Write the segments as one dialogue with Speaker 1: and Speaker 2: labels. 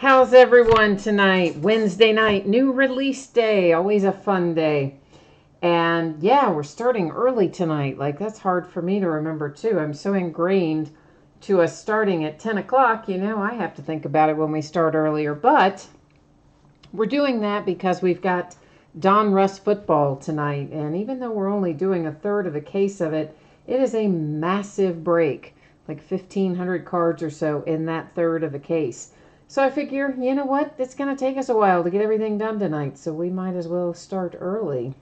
Speaker 1: How's everyone tonight? Wednesday night, new release day, always a fun day. And yeah, we're starting early tonight. Like, that's hard for me to remember too. I'm so ingrained to us starting at 10 o'clock. I have to think about it when we start earlier. But we're doing that because we've got Donruss football tonight. And even though we're only doing a third of a case of it, it is a massive break, like 1,500 cards or so in that third of a case. So I figure, you know what, it's going to take us a while to get everything done tonight, so we might as well start early.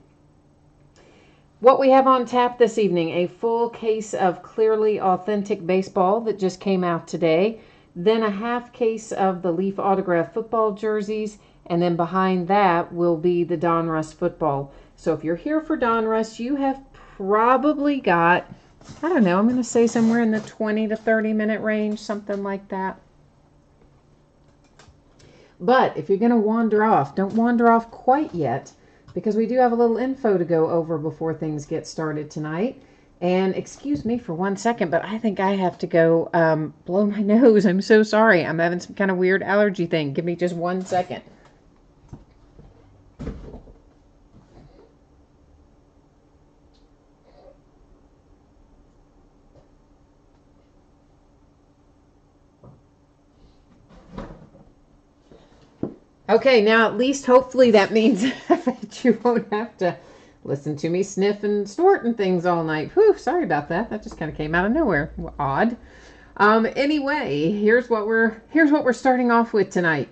Speaker 1: What we have on tap this evening, a full case of Clearly Authentic Baseball that just came out today, then a half case of the Leaf Autograph football jerseys, and then behind that will be the Donruss football. So if you're here for Donruss, you have probably got, I don't know, I'm going to say somewhere in the 20 to 30 minute range, something like that. But if you're going to wander off, don't wander off quite yet, because we do have a little info to go over before things get started tonight. And excuse me for 1 second, but I think I have to go blow my nose. I'm so sorry. I'm having some kind of weird allergy thing. Give me just 1 second. Okay, now at least hopefully that means that you won't have to listen to me sniff and snort and things all night. Whew, sorry about that. That just kind of came out of nowhere. Odd. Anyway, here's what we're starting off with tonight.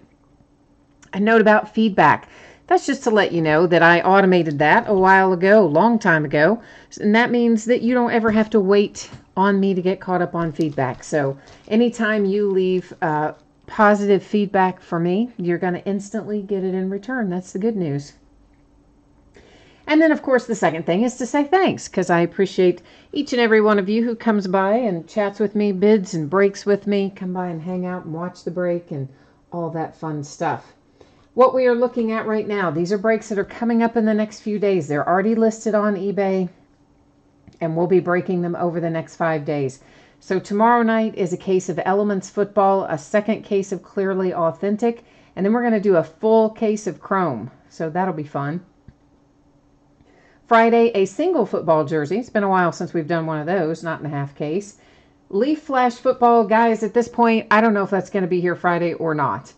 Speaker 1: A note about feedback. That's just to let you know that I automated that a while ago, long time ago, and that means that you don't ever have to wait on me to get caught up on feedback. So anytime you leave positive feedback for me, you're going to instantly get it in return. That's the good news. And then, of course, the second thing is to say thanks, because I appreciate each and every one of you who comes by and chats with me, bids and breaks with me, come by and hang out and watch the break and all that fun stuff. What we are looking at right now, these are breaks that are coming up in the next few days. They're already listed on eBay, and we'll be breaking them over the next 5 days. So tomorrow night is a case of Elements football, a second case of Clearly Authentic, and then we're going to do a full case of Chrome. So that'll be fun. Friday, a single football jersey. It's been a while since we've done one of those, not in a half case. Leaf Flash football, guys, at this point, I don't know if that's going to be here Friday or not.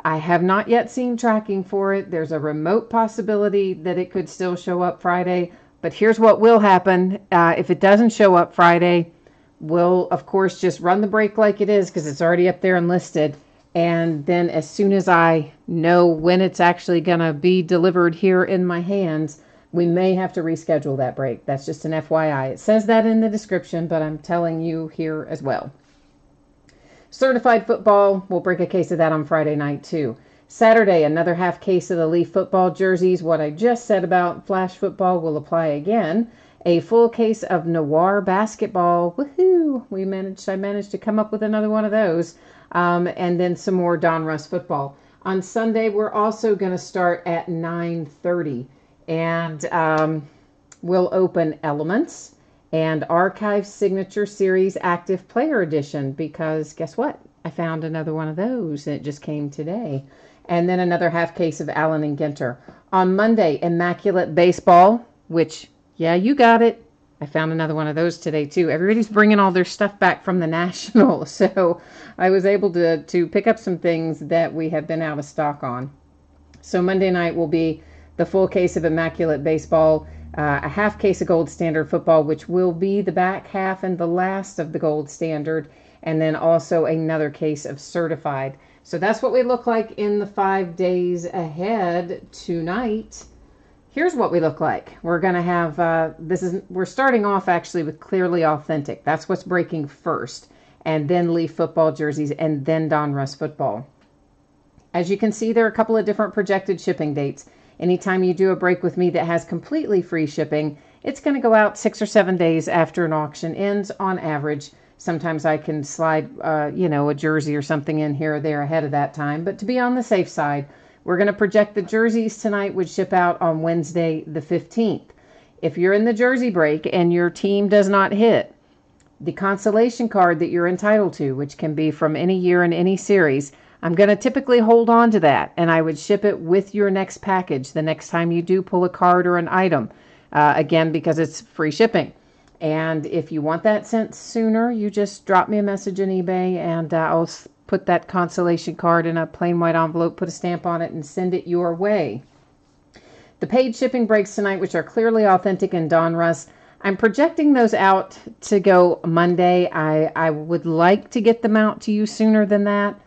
Speaker 1: I have not yet seen tracking for it. There's a remote possibility that it could still show up Friday, but here's what will happen. If it doesn't show up Friday, we'll, of course, just run the break like it is because it's already up there and listed. And then as soon as I know when it's actually going to be delivered here in my hands, we may have to reschedule that break. That's just an FYI. It says that in the description, but I'm telling you here as well. Certified football, we'll break a case of that on Friday night too. Saturday, another half case of the Leaf football jerseys. What I just said about Flash football will apply again. A full case of Noir basketball. Woohoo! I managed to come up with another one of those. And then some more Donruss football. On Sunday, we're also going to start at 9:30. And we'll open Elements and Archive Signature Series Active Player Edition, because guess what? I found another one of those, and it just came today. And then another half case of Allen and Ginter. On Monday, Immaculate Baseball, which, yeah, you got it. I found another one of those today, too. Everybody's bringing all their stuff back from the National, so I was able to pick up some things that we have been out of stock on. So Monday night will be the full case of Immaculate Baseball, a half case of Gold Standard football, which will be the back half and the last of the Gold Standard, and then also another case of Certified. So that's what we look like in the 5 days ahead tonight. Here's what we look like. We're going to have, we're starting off actually with Clearly Authentic. That's what's breaking first, and then Leaf football jerseys, and then Donruss football. As you can see, there are a couple of different projected shipping dates. Anytime you do a break with me that has completely free shipping, it's going to go out 6 or 7 days after an auction ends on average. Sometimes I can slide, a jersey or something in here or there ahead of that time. But to be on the safe side, we're going to project the jerseys tonight would ship out on Wednesday the 15th. If you're in the jersey break and your team does not hit, the consolation card that you're entitled to, which can be from any year in any series, I'm going to typically hold on to that, and I would ship it with your next package the next time you do pull a card or an item, again, because it's free shipping. And if you want that sent sooner, you just drop me a message on eBay, and I'll put that consolation card in a plain white envelope, put a stamp on it, and send it your way. The paid shipping breaks tonight, which are Clearly Authentic and Donruss, I'm projecting those out to go Monday. I would like to get them out to you sooner than that.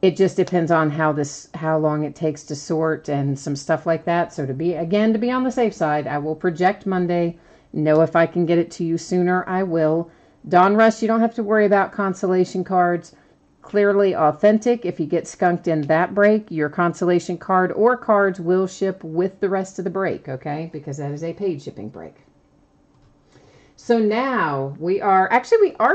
Speaker 1: It just depends on how long it takes to sort and some stuff like that. So to be on the safe side, I will project Monday. Know if I can get it to you sooner, I will. Donruss, you don't have to worry about consolation cards. Clearly Authentic, if you get skunked in that break, your consolation card or cards will ship with the rest of the break, okay? Because that is a paid shipping break. So now we are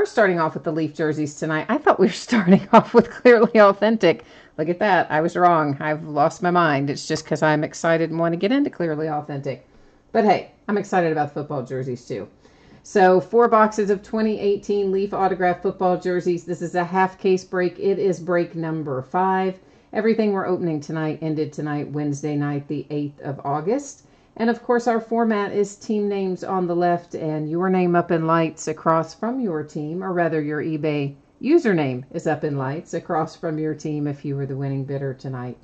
Speaker 1: starting off with the Leaf jerseys tonight. I thought we were starting off with Clearly Authentic. Look at that. I was wrong. I've lost my mind. It's just because I'm excited and want to get into Clearly Authentic. But hey, I'm excited about the football jerseys too. So 4 boxes of 2018 Leaf autographed football jerseys. This is a half case break. It is break number 5. Everything we're opening tonight ended tonight, Wednesday night, the 8th of August. And of course, our format is team names on the left and your name up in lights across from your team, or rather your eBay username is up in lights across from your team if you were the winning bidder tonight.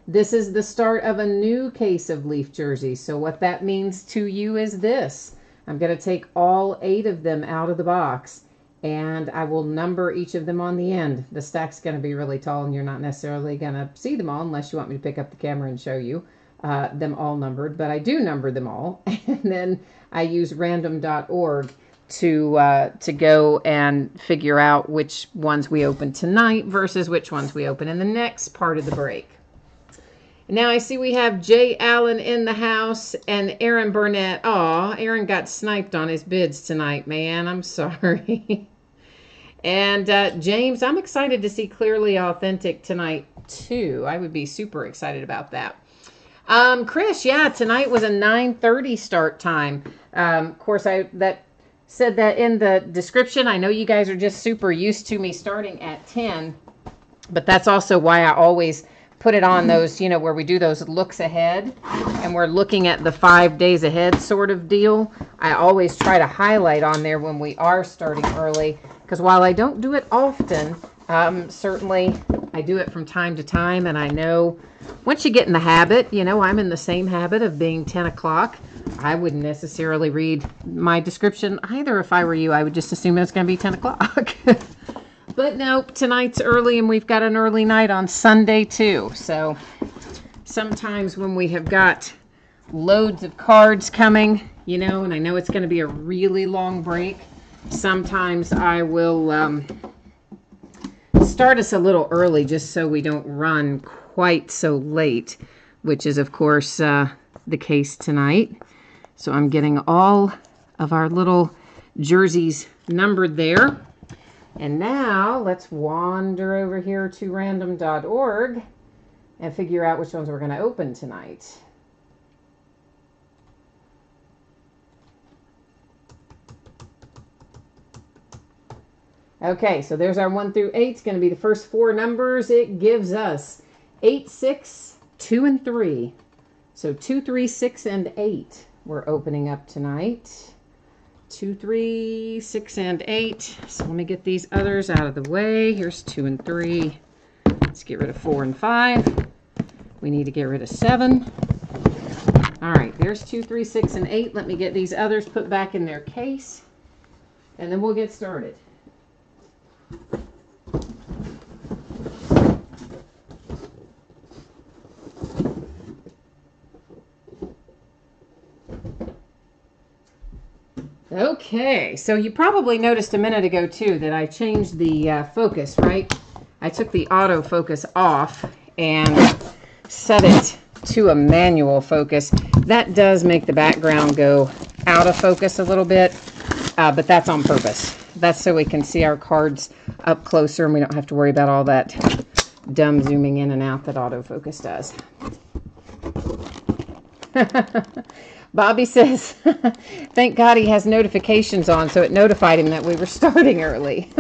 Speaker 1: This is the start of a new case of Leaf jerseys. So what that means to you is this. I'm going to take all 8 of them out of the box, and I will number each of them on the end. The stack's going to be really tall, and you're not necessarily going to see them all unless you want me to pick up the camera and show you them all numbered. But I do number them all, and then I use random.org to go and figure out which ones we open tonight versus which ones we open in the next part of the break. Now I see we have Jay Allen in the house and Aaron Burnett. Aw, Aaron got sniped on his bids tonight, man. I'm sorry. And James, I'm excited to see Clearly Authentic tonight, too. I would be super excited about that. Chris, yeah, tonight was a 9:30 start time. Of course, that said that in the description. I know you guys are just super used to me starting at 10, but that's also why I always put it on those, where we do those looks ahead and we're looking at the 5 days ahead sort of deal. I always try to highlight on there when we are starting early, because while I don't do it often, certainly I do it from time to time. And I know once you get in the habit, I'm in the same habit of being 10 o'clock. I wouldn't necessarily read my description either. If I were you, I would just assume it's going to be 10 o'clock. But nope, tonight's early, and we've got an early night on Sunday too. So sometimes when we have got loads of cards coming, and I know it's going to be a really long break, sometimes I will start us a little early just so we don't run quite so late, which is, of course, the case tonight. So I'm getting all of our little jerseys numbered there. And now let's wander over here to random.org and figure out which ones we're going to open tonight. Okay, so there's our 1 through 8. It's going to be the first 4 numbers. It gives us 8, 6, 2, and 3. So 2, 3, 6, and 8 we're opening up tonight. 2, 3, 6, and 8. So let me get these others out of the way. Here's 2 and 3. Let's get rid of 4 and 5. We need to get rid of 7. All right, there's 2, 3, 6, and 8. Let me get these others put back in their case, and then we'll get started. Okay, so you probably noticed a minute ago, too, that I changed the focus, right? I took the autofocus off and set it to a manual focus. That does make the background go out of focus a little bit, but that's on purpose. That's so we can see our cards up closer and we don't have to worry about all that dumb zooming in and out that autofocus does. Bobby says, thank God he has notifications on, so it notified him that we were starting early.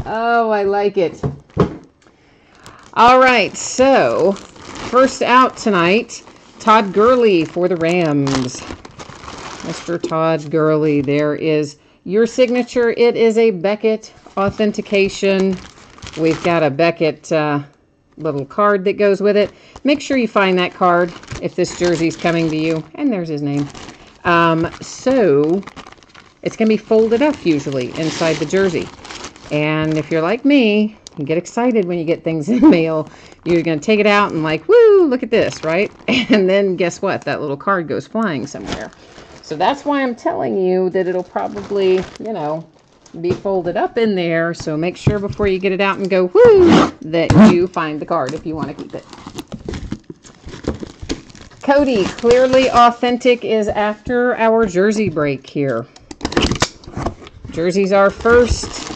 Speaker 1: Oh, I like it. All right, so first out tonight, Todd Gurley for the Rams. Mr. Todd Gurley, there is your signature. It is a Beckett authentication. We've got a Beckett little card that goes with it. Make sure you find that card if this jersey's coming to you. And there's his name. So it's going to be folded up usually inside the jersey. And if you're like me, you get excited when you get things in the mail. You're going to take it out and like, woo, look at this, right? And then guess what? That little card goes flying somewhere. So that's why I'm telling you that it'll probably, you know, be folded up in there. So make sure before you get it out and go, woo, that you find the card if you want to keep it. Cody, Clearly Authentic is after our jersey break here. Jerseys are first.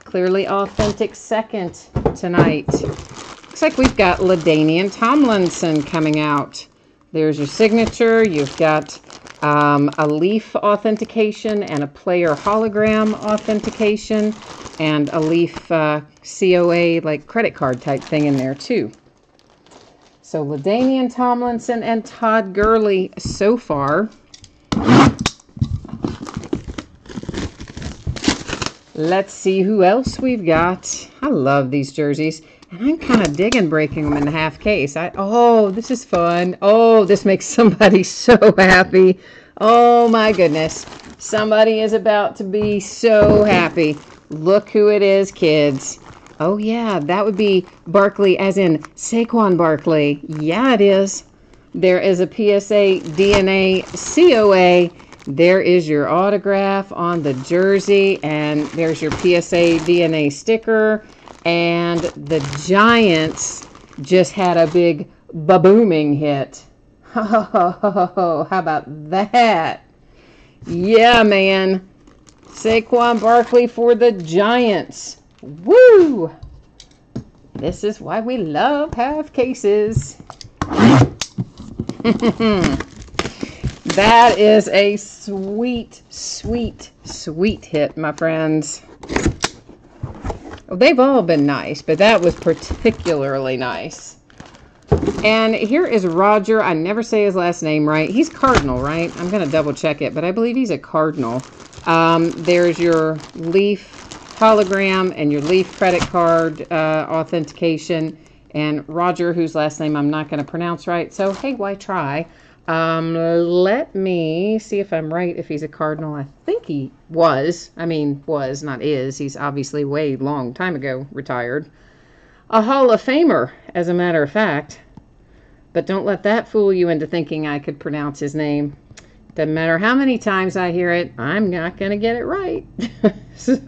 Speaker 1: Clearly Authentic second tonight. Looks like we've got LaDainian Tomlinson coming out. There's your signature. You've got a Leaf authentication and a player hologram authentication and a Leaf COA like credit card type thing in there too. So LaDainian Tomlinson and Todd Gurley so far. Let's see who else we've got. I love these jerseys. And I'm kind of digging breaking them in the half case. Oh, this is fun. Oh, this makes somebody so happy. Oh, my goodness. Somebody is about to be so happy. Look who it is, kids. Oh, yeah, that would be Barkley as in Saquon Barkley. Yeah, it is. There is a PSA DNA COA. There is your autograph on the jersey. And there's your PSA DNA sticker. And the Giants just had a big ba-booming hit. How about that? Yeah, man. Saquon Barkley for the Giants. Woo! This is why we love half cases. That is a sweet, sweet, sweet hit, my friends. Well, they've all been nice, but that was particularly nice. And here is Roger. I never say his last name right. He's Cardinal, right? I'm going to double check it, but I believe he's a Cardinal. There's your Leaf hologram and your Leaf credit card authentication. And Roger, whose last name I'm not going to pronounce right. So, hey, why try? Let me see if I'm right, if he's a Cardinal. I think he was. I mean, was, not is. He's obviously way long time ago retired. A Hall of Famer, as a matter of fact. But don't let that fool you into thinking I could pronounce his name. Doesn't matter how many times I hear it, I'm not going to get it right. So,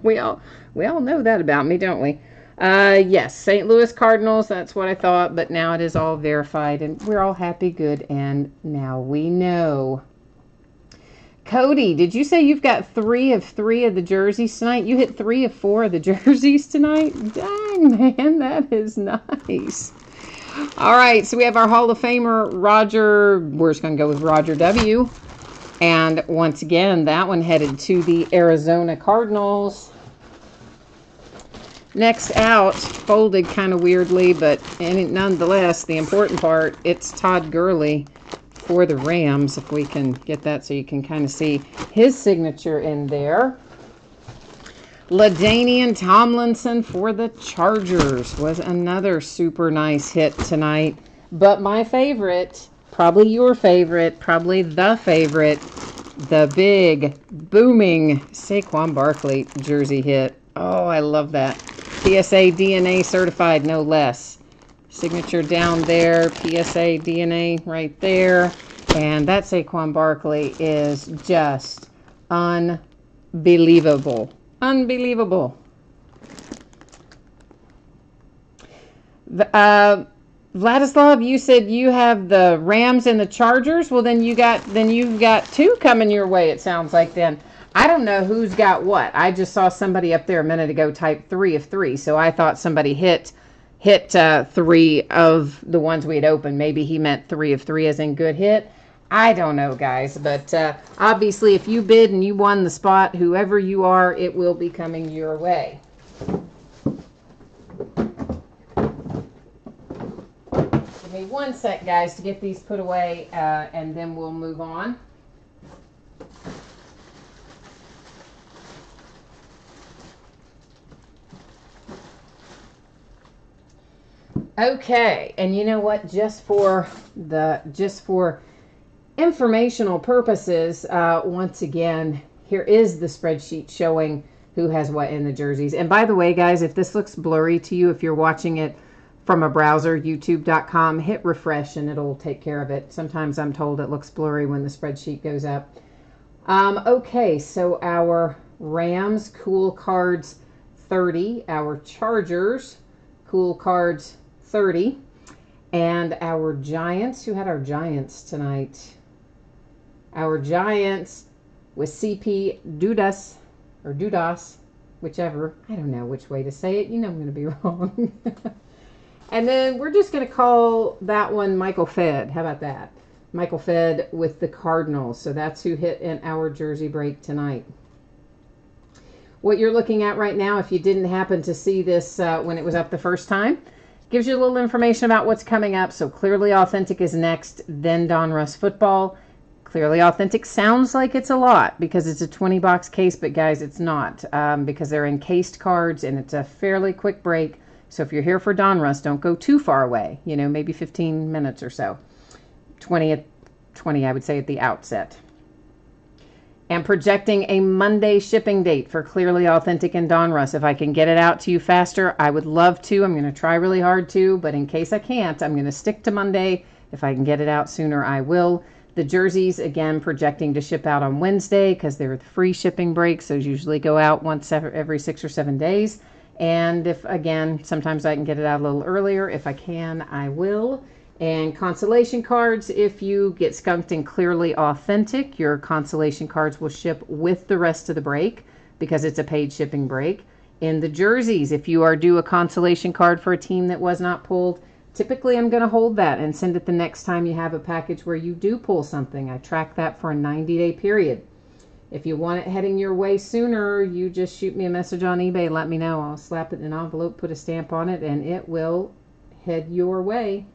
Speaker 1: we all know that about me, don't we? Yes, St. Louis Cardinals, that's what I thought, but now it is all verified, and we're all happy, good, and now we know. Cody, did you say you've got 3 of 3 of the jerseys tonight? You hit 3 of 4 of the jerseys tonight? Dang, man, that is nice. All right, so we have our Hall of Famer, Roger. We're just going to go with Roger W. And once again, that one headed to the Arizona Cardinals. Next out, folded kind of weirdly, but nonetheless, the important part, it's Todd Gurley for the Rams, if we can get that so you can kind of see his signature in there. LaDainian Tomlinson for the Chargers was another super nice hit tonight. But my favorite, probably your favorite, probably the favorite, the big, booming Saquon Barkley jersey hit. Oh, I love that. PSA DNA certified, no less. Signature down there, PSA DNA right there. And that Saquon Barkley is just unbelievable. Unbelievable. Vladislav, you said you have the Rams and the Chargers. Well, then you've got 2 coming your way, it sounds like then. I don't know who's got what. I just saw somebody up there a minute ago type 3 of 3. So I thought somebody hit 3 of the ones we had opened. Maybe he meant 3 of 3 as in good hit. I don't know, guys. But obviously, if you bid and you won the spot, whoever you are, it will be coming your way. Give me one sec, guys, to get these put away, and then we'll move on. Okay, and you know what? Just for informational purposes, once again, here is the spreadsheet showing who has what in the jerseys. And by the way, guys, if this looks blurry to you, if you're watching it from a browser, youtube.com, hit refresh and it'll take care of it. Sometimes I'm told it looks blurry when the spreadsheet goes up. Okay, so our Rams, Cool Cards 30, our Chargers, Cool Cards 30, and our Giants. Who had our Giants tonight? Our Giants with CP Dudas, or Dudas, whichever. I don't know which way to say it. You know I'm going to be wrong. And then we're just going to call that one Michael Fed. How about that? Michael Fed with the Cardinals. So that's who hit in our jersey break tonight. What you're looking at right now, if you didn't happen to see this when it was up the first time, gives you a little information about what's coming up. So Clearly Authentic is next, then Donruss Football. Clearly Authentic sounds like it's a lot because it's a 20-box case, but guys, it's not, because they're encased cards and it's a fairly quick break. So if you're here for Donruss, don't go too far away, you know, maybe 15 minutes or so. 20, I would say, at the outset. And projecting a Monday shipping date for Clearly Authentic and Donruss. If I can get it out to you faster, I would love to. I'm going to try really hard to, but in case I can't, I'm going to stick to Monday. If I can get it out sooner, I will. The jerseys, again, projecting to ship out on Wednesday because they're the free shipping breaks. Those usually go out once every 6 or 7 days. And if, again, sometimes I can get it out a little earlier. If I can, I will. And consolation cards, if you get skunked in Clearly Authentic, your consolation cards will ship with the rest of the break because it's a paid shipping break. In the jerseys, if you are due a consolation card for a team that was not pulled, typically I'm going to hold that and send it the next time you have a package where you do pull something. I track that for a 90-day period. If you want it heading your way sooner, you just shoot me a message on eBay. Let me know. I'll slap it in an envelope, put a stamp on it, and it will head your way.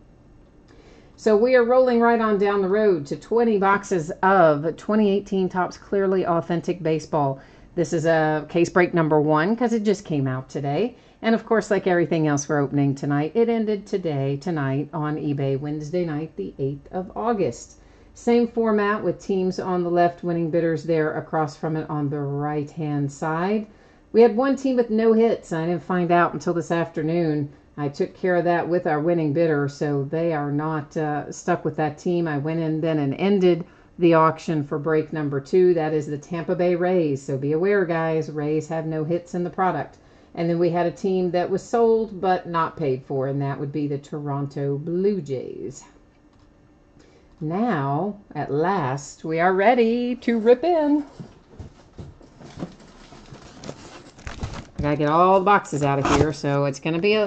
Speaker 1: So we are rolling right on down the road to 20 boxes of 2018 Topps Clearly Authentic Baseball. This is a case break number 1 because it just came out today. And of course, like everything else we're opening tonight, it ended tonight on eBay, Wednesday night, the 8th of August. Same format with teams on the left, winning bidders there across from it on the right-hand side. We had one team with no hits. I didn't find out until this afternoon. I took care of that with our winning bidder, so they are not stuck with that team. I went in then and ended the auction for break number 2. That is the Tampa Bay Rays. So be aware, guys, Rays have no hits in the product. And then we had a team that was sold but not paid for, and that would be the Toronto Blue Jays. Now, at last, we are ready to rip in. I gotta get all the boxes out of here, so it's gonna be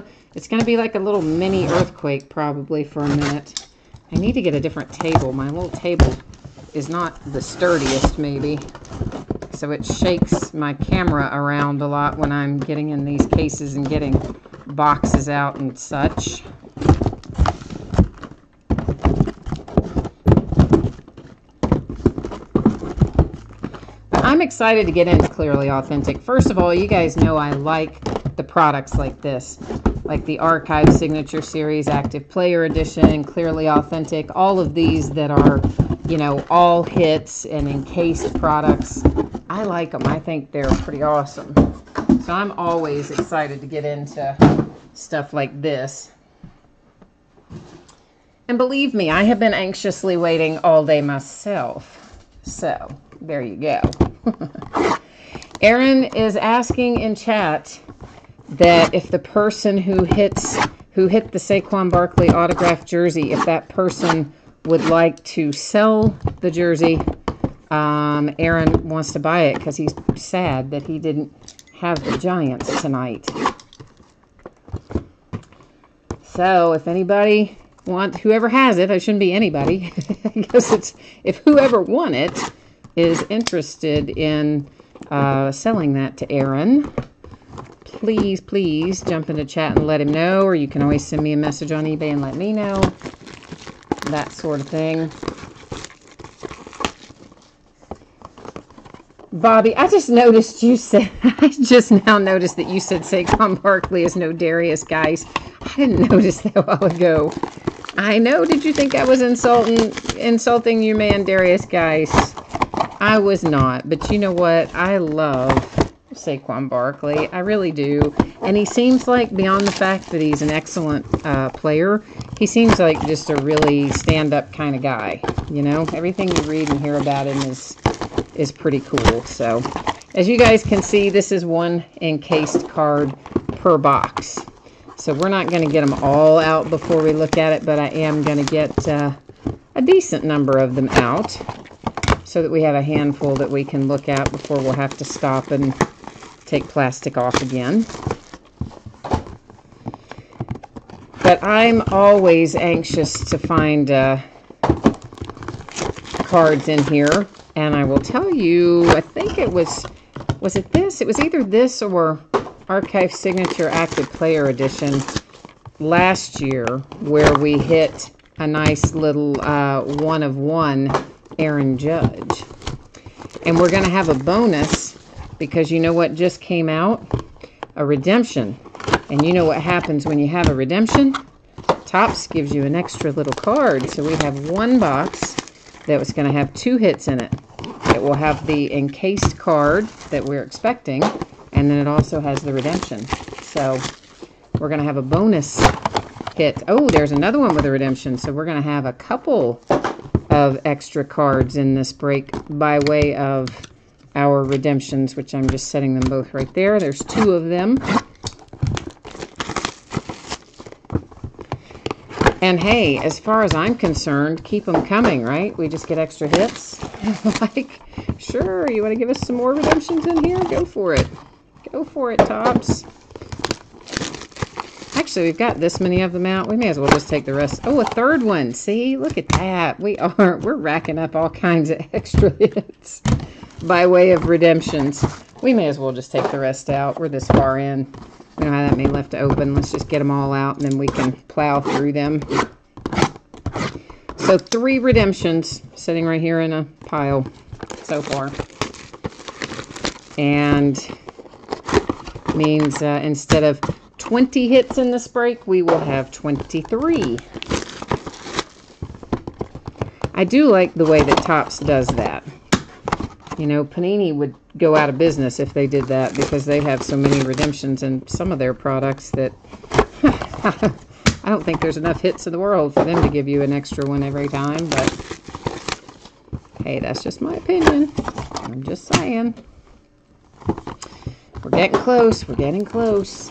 Speaker 1: like a little mini earthquake probably for a minute. I need to get a different table. My little table is not the sturdiest, maybe, so it shakes my camera around a lot when I'm getting in these cases and getting boxes out and such. I'm excited to get into Clearly Authentic. First of all, you guys know I like the products like this, like the Archive Signature Series, Active Player Edition, Clearly Authentic, all of these that are, you know, all hits and encased products. I like them. I think they're pretty awesome. So I'm always excited to get into stuff like this. And believe me, I have been anxiously waiting all day myself. So there you go. Aaron is asking in chat that if the person who hit the Saquon Barkley autographed jersey, if that person would like to sell the jersey, Aaron wants to buy it because he's sad that he didn't have the Giants tonight. So if anybody wants, whoever has it, it shouldn't be anybody, because it's, if whoever won it is interested in selling that to Aaron, please, please jump into chat and let him know, or you can always send me a message on eBay and let me know. That sort of thing. Bobby, I just noticed you said, I just now noticed that you said Saquon Barkley is no Darius Geis. I didn't notice that a while ago. I know, did you think I was insulting you, man, Darius Geis? I was not, but you know what? I love Saquon Barkley. I really do. And he seems like, beyond the fact that he's an excellent player, he seems like just a really stand-up kind of guy. You know, everything you read and hear about him is pretty cool. So, as you guys can see, this is one encased card per box. So we're not going to get them all out before we look at it, but I am going to get a decent number of them out so that we have a handful that we can look at before we'll have to stop and take plastic off again. But I'm always anxious to find cards in here. And I will tell you, I think it was it this? It was either this or Archive Signature Active Player Edition last year, where we hit a nice little 1-of-1 Aaron Judge. And we're going to have a bonus, because you know what just came out? A redemption. And you know what happens when you have a redemption? Topps gives you an extra little card. So we have one box that was going to have 2 hits in it. It will have the encased card that we're expecting, and then it also has the redemption. So we're going to have a bonus hit. Oh, there's another one with a redemption. So we're going to have a couple of extra cards in this break by way of our redemptions, which I'm just setting them both right there. There's 2 of them. And hey, as far as I'm concerned, keep them coming, right? We just get extra hits. Like, sure, you want to give us some more redemptions in here? Go for it. Go for it, Topps. Actually, we've got this many of them out. We may as well just take the rest. Oh, a third one. See, look at that. We're racking up all kinds of extra hits by way of redemptions. We may as well just take the rest out. We're this far in. We don't have that many left to open. Let's just get them all out, and then we can plow through them. So 3 redemptions sitting right here in a pile so far. And means instead of 20 hits in this break, we will have 23. I do like the way that Topps does that. You know, Panini would go out of business if they did that, because they have so many redemptions in some of their products that I don't think there's enough hits in the world for them to give you an extra one every time. But hey, that's just my opinion. I'm just saying. We're getting close. We're getting close.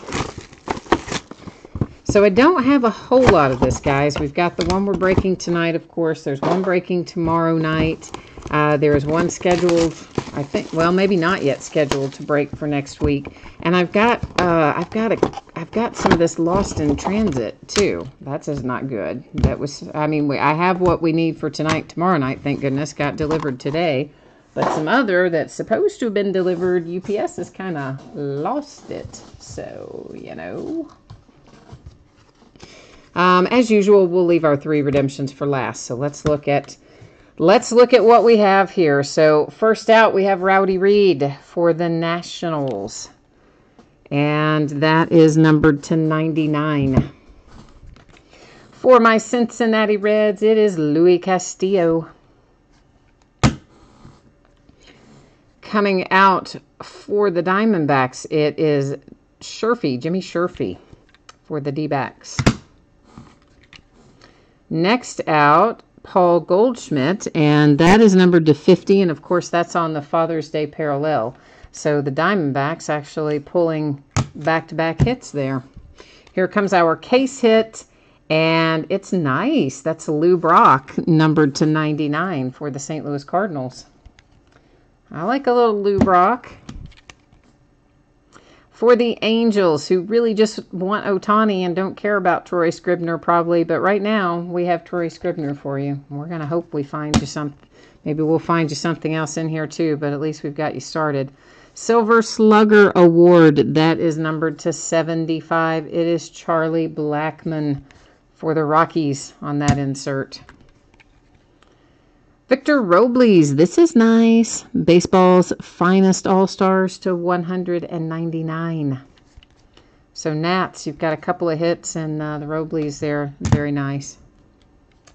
Speaker 1: So I don't have a whole lot of this, guys. We've got the one we're breaking tonight, of course. There's one breaking tomorrow night. There is one scheduled, I think, well, maybe not yet scheduled to break for next week. And I've got some of this lost in transit too. That's just not good. That was, I mean, I have what we need for tonight, tomorrow night. Thank goodness, got delivered today. But some other that's supposed to have been delivered, UPS has kind of lost it. So, you know. As usual, we'll leave our 3 redemptions for last. So let's look at what we have here. So first out, we have Rowdy Reed for the Nationals. And that is numbered to 99. For my Cincinnati Reds, it is Luis Castillo. Coming out for the Diamondbacks, it is Jimmy Sherfy for the D-backs. Next out, Paul Goldschmidt, and that is numbered to 50, and of course that's on the Father's Day parallel. So the Diamondbacks actually pulling back-to-back hits there. Here comes our case hit, and it's nice. That's Lou Brock, numbered to 99 for the St. Louis Cardinals. I like a little Lou Brock. For the Angels, who really just want Ohtani and don't care about Troy Scribner probably, but right now we have Troy Scribner for you. We're going to hope we find you some. Maybe we'll find you something else in here too, but at least we've got you started. Silver Slugger Award, that is numbered to 75. It is Charlie Blackmon for the Rockies on that insert. Victor Robles, this is nice. Baseball's finest All-Stars to 199. So Nats, you've got a couple of hits, and the Robles there, very nice.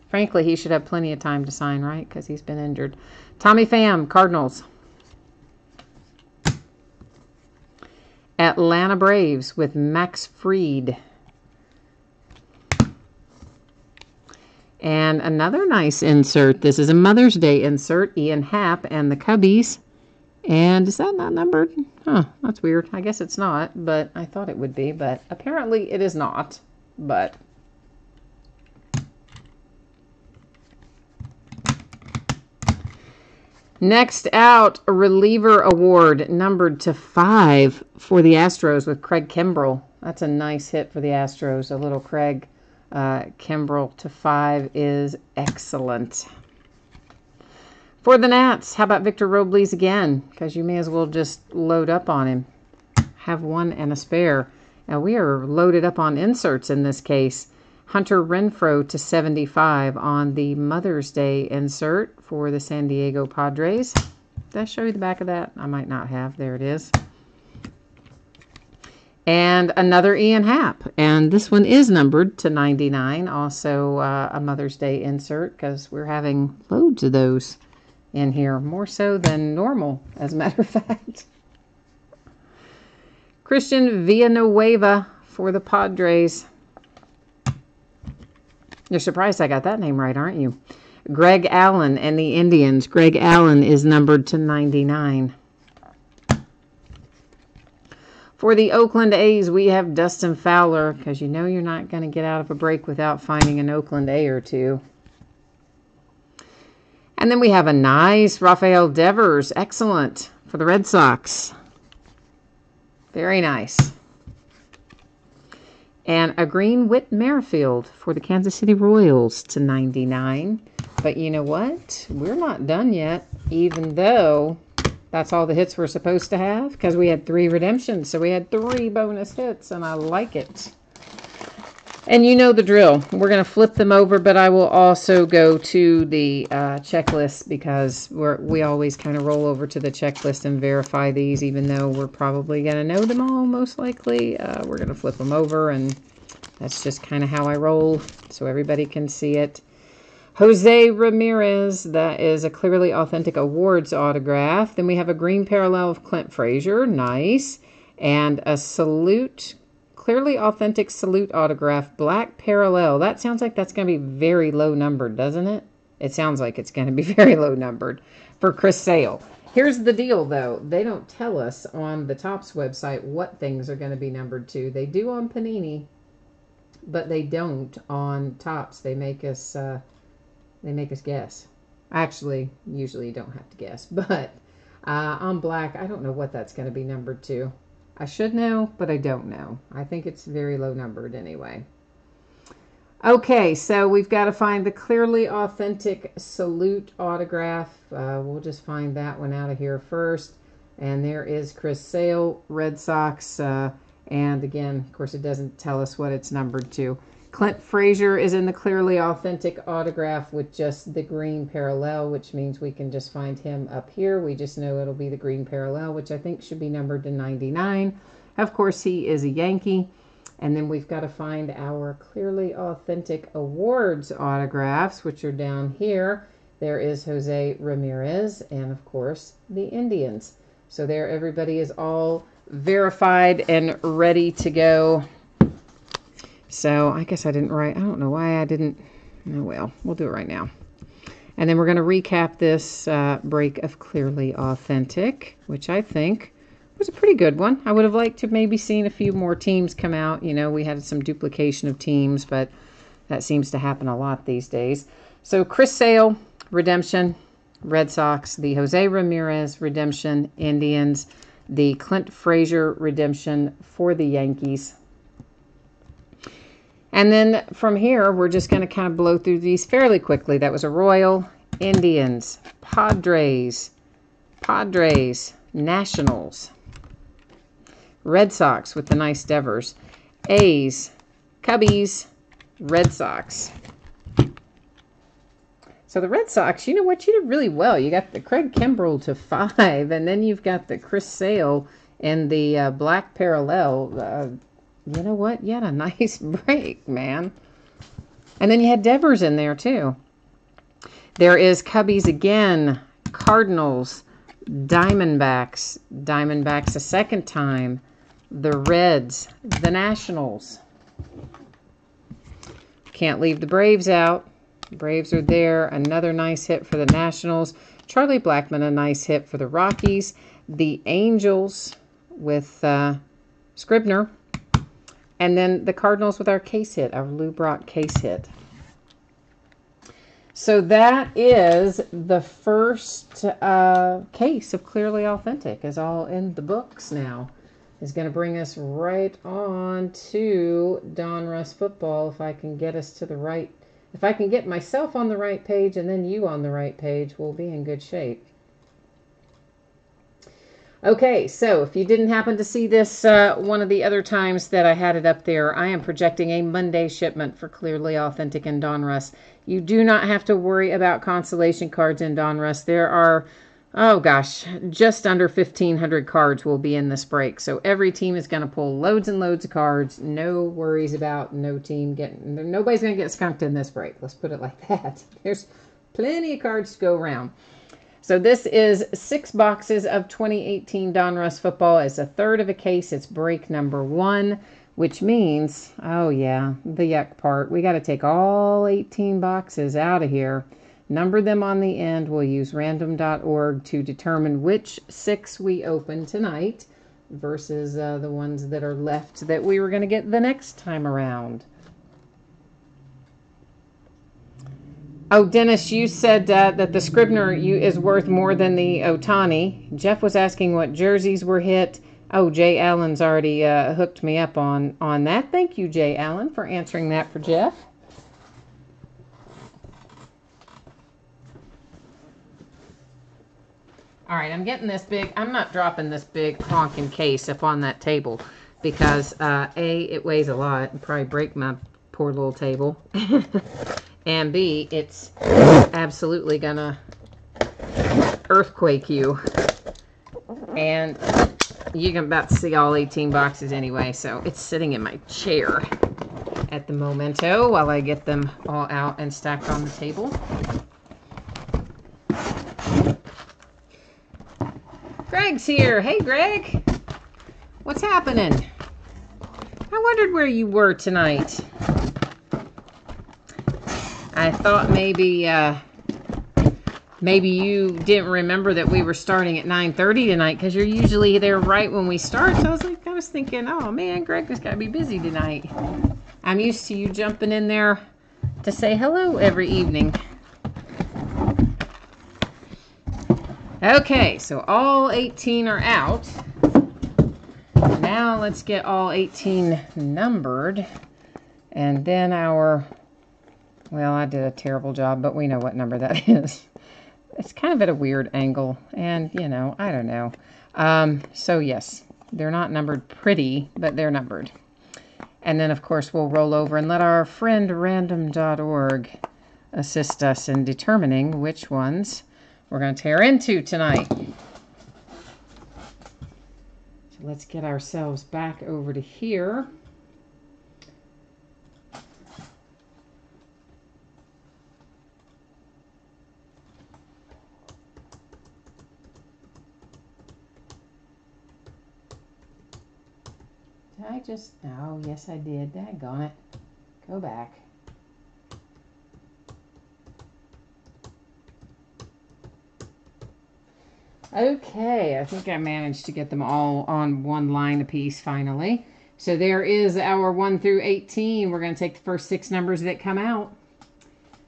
Speaker 1: Frankly, he should have plenty of time to sign, right? Because he's been injured. Tommy Pham, Cardinals. Atlanta Braves with Max Fried. And another nice insert. This is a Mother's Day insert. Ian Happ and the Cubbies. And is that not numbered? Huh, that's weird. I guess it's not, but I thought it would be. But apparently it is not. But next out, a reliever award numbered to 5 for the Astros with Craig Kimbrell. That's a nice hit for the Astros. A little Craig Kimbrell to 5 is excellent. For the Nats, how about Victor Robles again? Because you may as well just load up on him. Have one and a spare. Now we are loaded up on inserts in this case. Hunter Renfroe to 75 on the Mother's Day insert for the San Diego Padres. Did I show you the back of that? I might not have. There it is. And another Ian Happ. And this one is numbered to 99. Also a Mother's Day insert because we're having loads of those in here. More so than normal, as a matter of fact. Christian Villanueva for the Padres. You're surprised I got that name right, aren't you? Greg Allen and the Indians. Greg Allen is numbered to 99. For the Oakland A's, we have Dustin Fowler, because you know you're not going to get out of a break without finding an Oakland A or two. And then we have a nice Rafael Devers. Excellent. For the Red Sox. Very nice. And a green Whit Merrifield for the Kansas City Royals to 99. But you know what? We're not done yet, even though that's all the hits we're supposed to have, because we had 3 redemptions. So we had 3 bonus hits, and I like it. And you know the drill. We're going to flip them over, but I will also go to the checklist because we always kind of roll over to the checklist and verify these, even though we're probably going to know them all, most likely. We're going to flip them over, and that's just kind of how I roll so everybody can see it. Jose Ramirez, that is a Clearly Authentic Awards autograph. Then we have a green parallel of Clint Frazier. Nice. And a Salute, Clearly Authentic Salute autograph, black parallel. That sounds like that's going to be very low numbered, doesn't it? It sounds like it's going to be very low numbered for Chris Sale. Here's the deal, though. They don't tell us on the Topps website what things are going to be numbered to. They do on Panini, but they don't on Topps. They make us guess. Actually, usually you don't have to guess, but on black, I don't know what that's going to be numbered to. I should know, but I don't know. I think it's very low numbered anyway. Okay, so we've got to find the Clearly Authentic Salute autograph. We'll just find that one out of here first. And there is Chris Sale, Red Sox. And again, of course, it doesn't tell us what it's numbered to. Clint Frazier is in the Clearly Authentic autograph with just the green parallel, which means we can just find him up here. We just know it'll be the green parallel, which I think should be numbered to 99. Of course, he is a Yankee. And then we've got to find our Clearly Authentic Awards autographs, which are down here. There is Jose Ramirez and, of course, the Indians. So there, everybody is all verified and ready to go. So I guess I didn't write. I don't know why I didn't. Oh, well, we'll do it right now. And then we're going to recap this break of Clearly Authentic, which I think was a pretty good one. I would have liked to maybe seen a few more teams come out. You know, we had some duplication of teams, but that seems to happen a lot these days. So Chris Sale, redemption, Red Sox. The Jose Ramirez, redemption, Indians. The Clint Frazier, redemption for the Yankees. And then from here, we're just going to kind of blow through these fairly quickly. That was a Royal, Indians, Padres, Nationals. Red Sox with the nice Devers. A's, Cubbies, Red Sox. So the Red Sox, you know what? You did really well. You got the Craig Kimbrell to 5, and then you've got the Chris Sale and the black parallel. You know what? You had a nice break, man. And then you had Devers in there, too. There is Cubbies again, Cardinals, Diamondbacks. Diamondbacks a second time. The Reds, the Nationals. Can't leave the Braves out. Braves are there. Another nice hit for the Nationals. Charlie Blackmon, a nice hit for the Rockies. The Angels with Scribner. And then the Cardinals with our case hit, our Lou Brock case hit. So that is the first case of Clearly Authentic. Is all in the books now. Is going to bring us right on to Donruss football. If I can get us to the right, if I can get myself on the right page and then you on the right page, we'll be in good shape. Okay, so if you didn't happen to see this one of the other times that I had it up there, I am projecting a Monday shipment for Clearly Authentic and Donruss. You do not have to worry about consolation cards in Donruss. There are, oh gosh, just under 1,500 cards will be in this break. So every team is going to pull loads and loads of cards. No worries about no team getting, nobody's going to get skunked in this break. Let's put it like that. There's plenty of cards to go around. So this is 6 boxes of 2018 Donruss football. It's a third of a case. It's break number 1, which means, oh yeah, the yuck part. We got to take all 18 boxes out of here, number them on the end. We'll use random.org to determine which 6 we open tonight versus the ones that are left that we were going to get the next time around. Oh, Dennis, you said that the Scribner is worth more than the Ohtani. Jeff was asking what jerseys were hit. Oh, Jay Allen's already hooked me up on that. Thank you, Jay Allen, for answering that for Jeff. All right, I'm getting this big. I'm not dropping this big honking case up on that table because, A, it weighs a lot and probably break my poor little table. And B, it's absolutely gonna earthquake you. And you can about to see all 18 boxes anyway, so it's sitting in my chair at the momento while I get them all out and stacked on the table. Greg's here. Hey, Greg. What's happening? I wondered where you were tonight. I thought maybe you didn't remember that we were starting at 9:30 tonight because you're usually there right when we start. So I was thinking, oh man, Greg has got to be busy tonight. I'm used to you jumping in there to say hello every evening. Okay, so all 18 are out. Now let's get all 18 numbered, and then well, I did a terrible job, but we know what number that is. It's kind of at a weird angle, and, you know, I don't know. So, yes, they're not numbered pretty, but they're numbered. And then, of course, we'll roll over and let our friend random.org assist us in determining which ones we're going to tear into tonight. So let's get ourselves back over to here. Oh, yes, I did. Daggone it. Go back. Okay, I think I managed to get them all on one line apiece finally. So there is our 1 through 18. We're going to take the first 6 numbers that come out.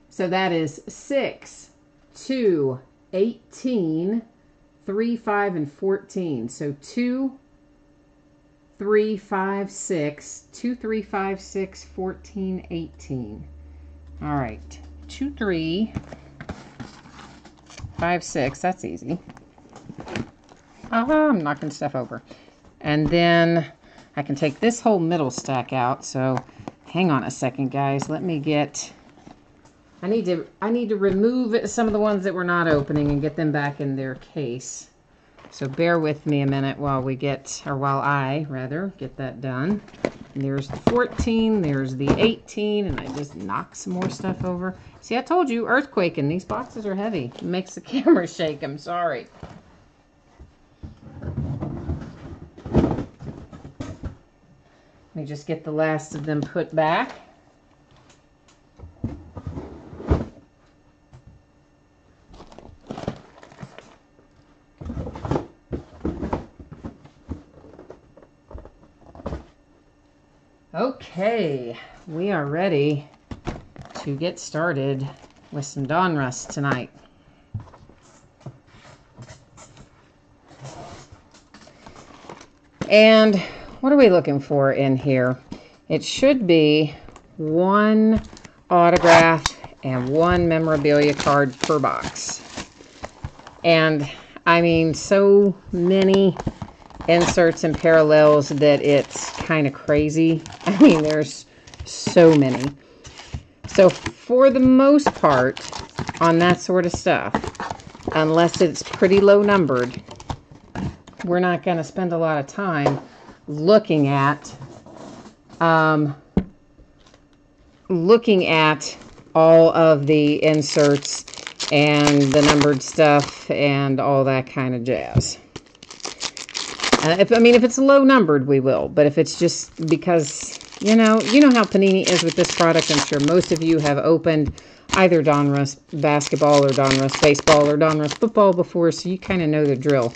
Speaker 1: So that is 6, 2, 18, 3, 5, and 14. So 2, 3, 5, 6, 2, 3, 5, 6, 14, 18. All right, 2, 3, 5, 6, that's easy. I'm knocking stuff over. And then I can take this whole middle stack out. So hang on a second, guys. Let me get... I need to remove some of the ones that we're not opening and get them back in their case. So bear with me a minute while I get that done. And there's the 14, there's the 18, and I just knocked some more stuff over. See, I told you, earthquaking. These boxes are heavy. It makes the camera shake. I'm sorry. Let me just get the last of them put back. Okay, we are ready to get started with some Donruss tonight. And what are we looking for in here? It should be one autograph and one memorabilia card per box. And I mean, so many inserts and parallels that it's kind of crazy. I mean, there's so many. So for the most part on that sort of stuff, unless it's pretty low numbered, we're not going to spend a lot of time looking at all of the inserts and the numbered stuff and all that kind of jazz. If it's low numbered, we will. But if it's just because, you know how Panini is with this product. I'm sure most of you have opened either Donruss basketball or Donruss baseball or Donruss football before, so you kind of know the drill.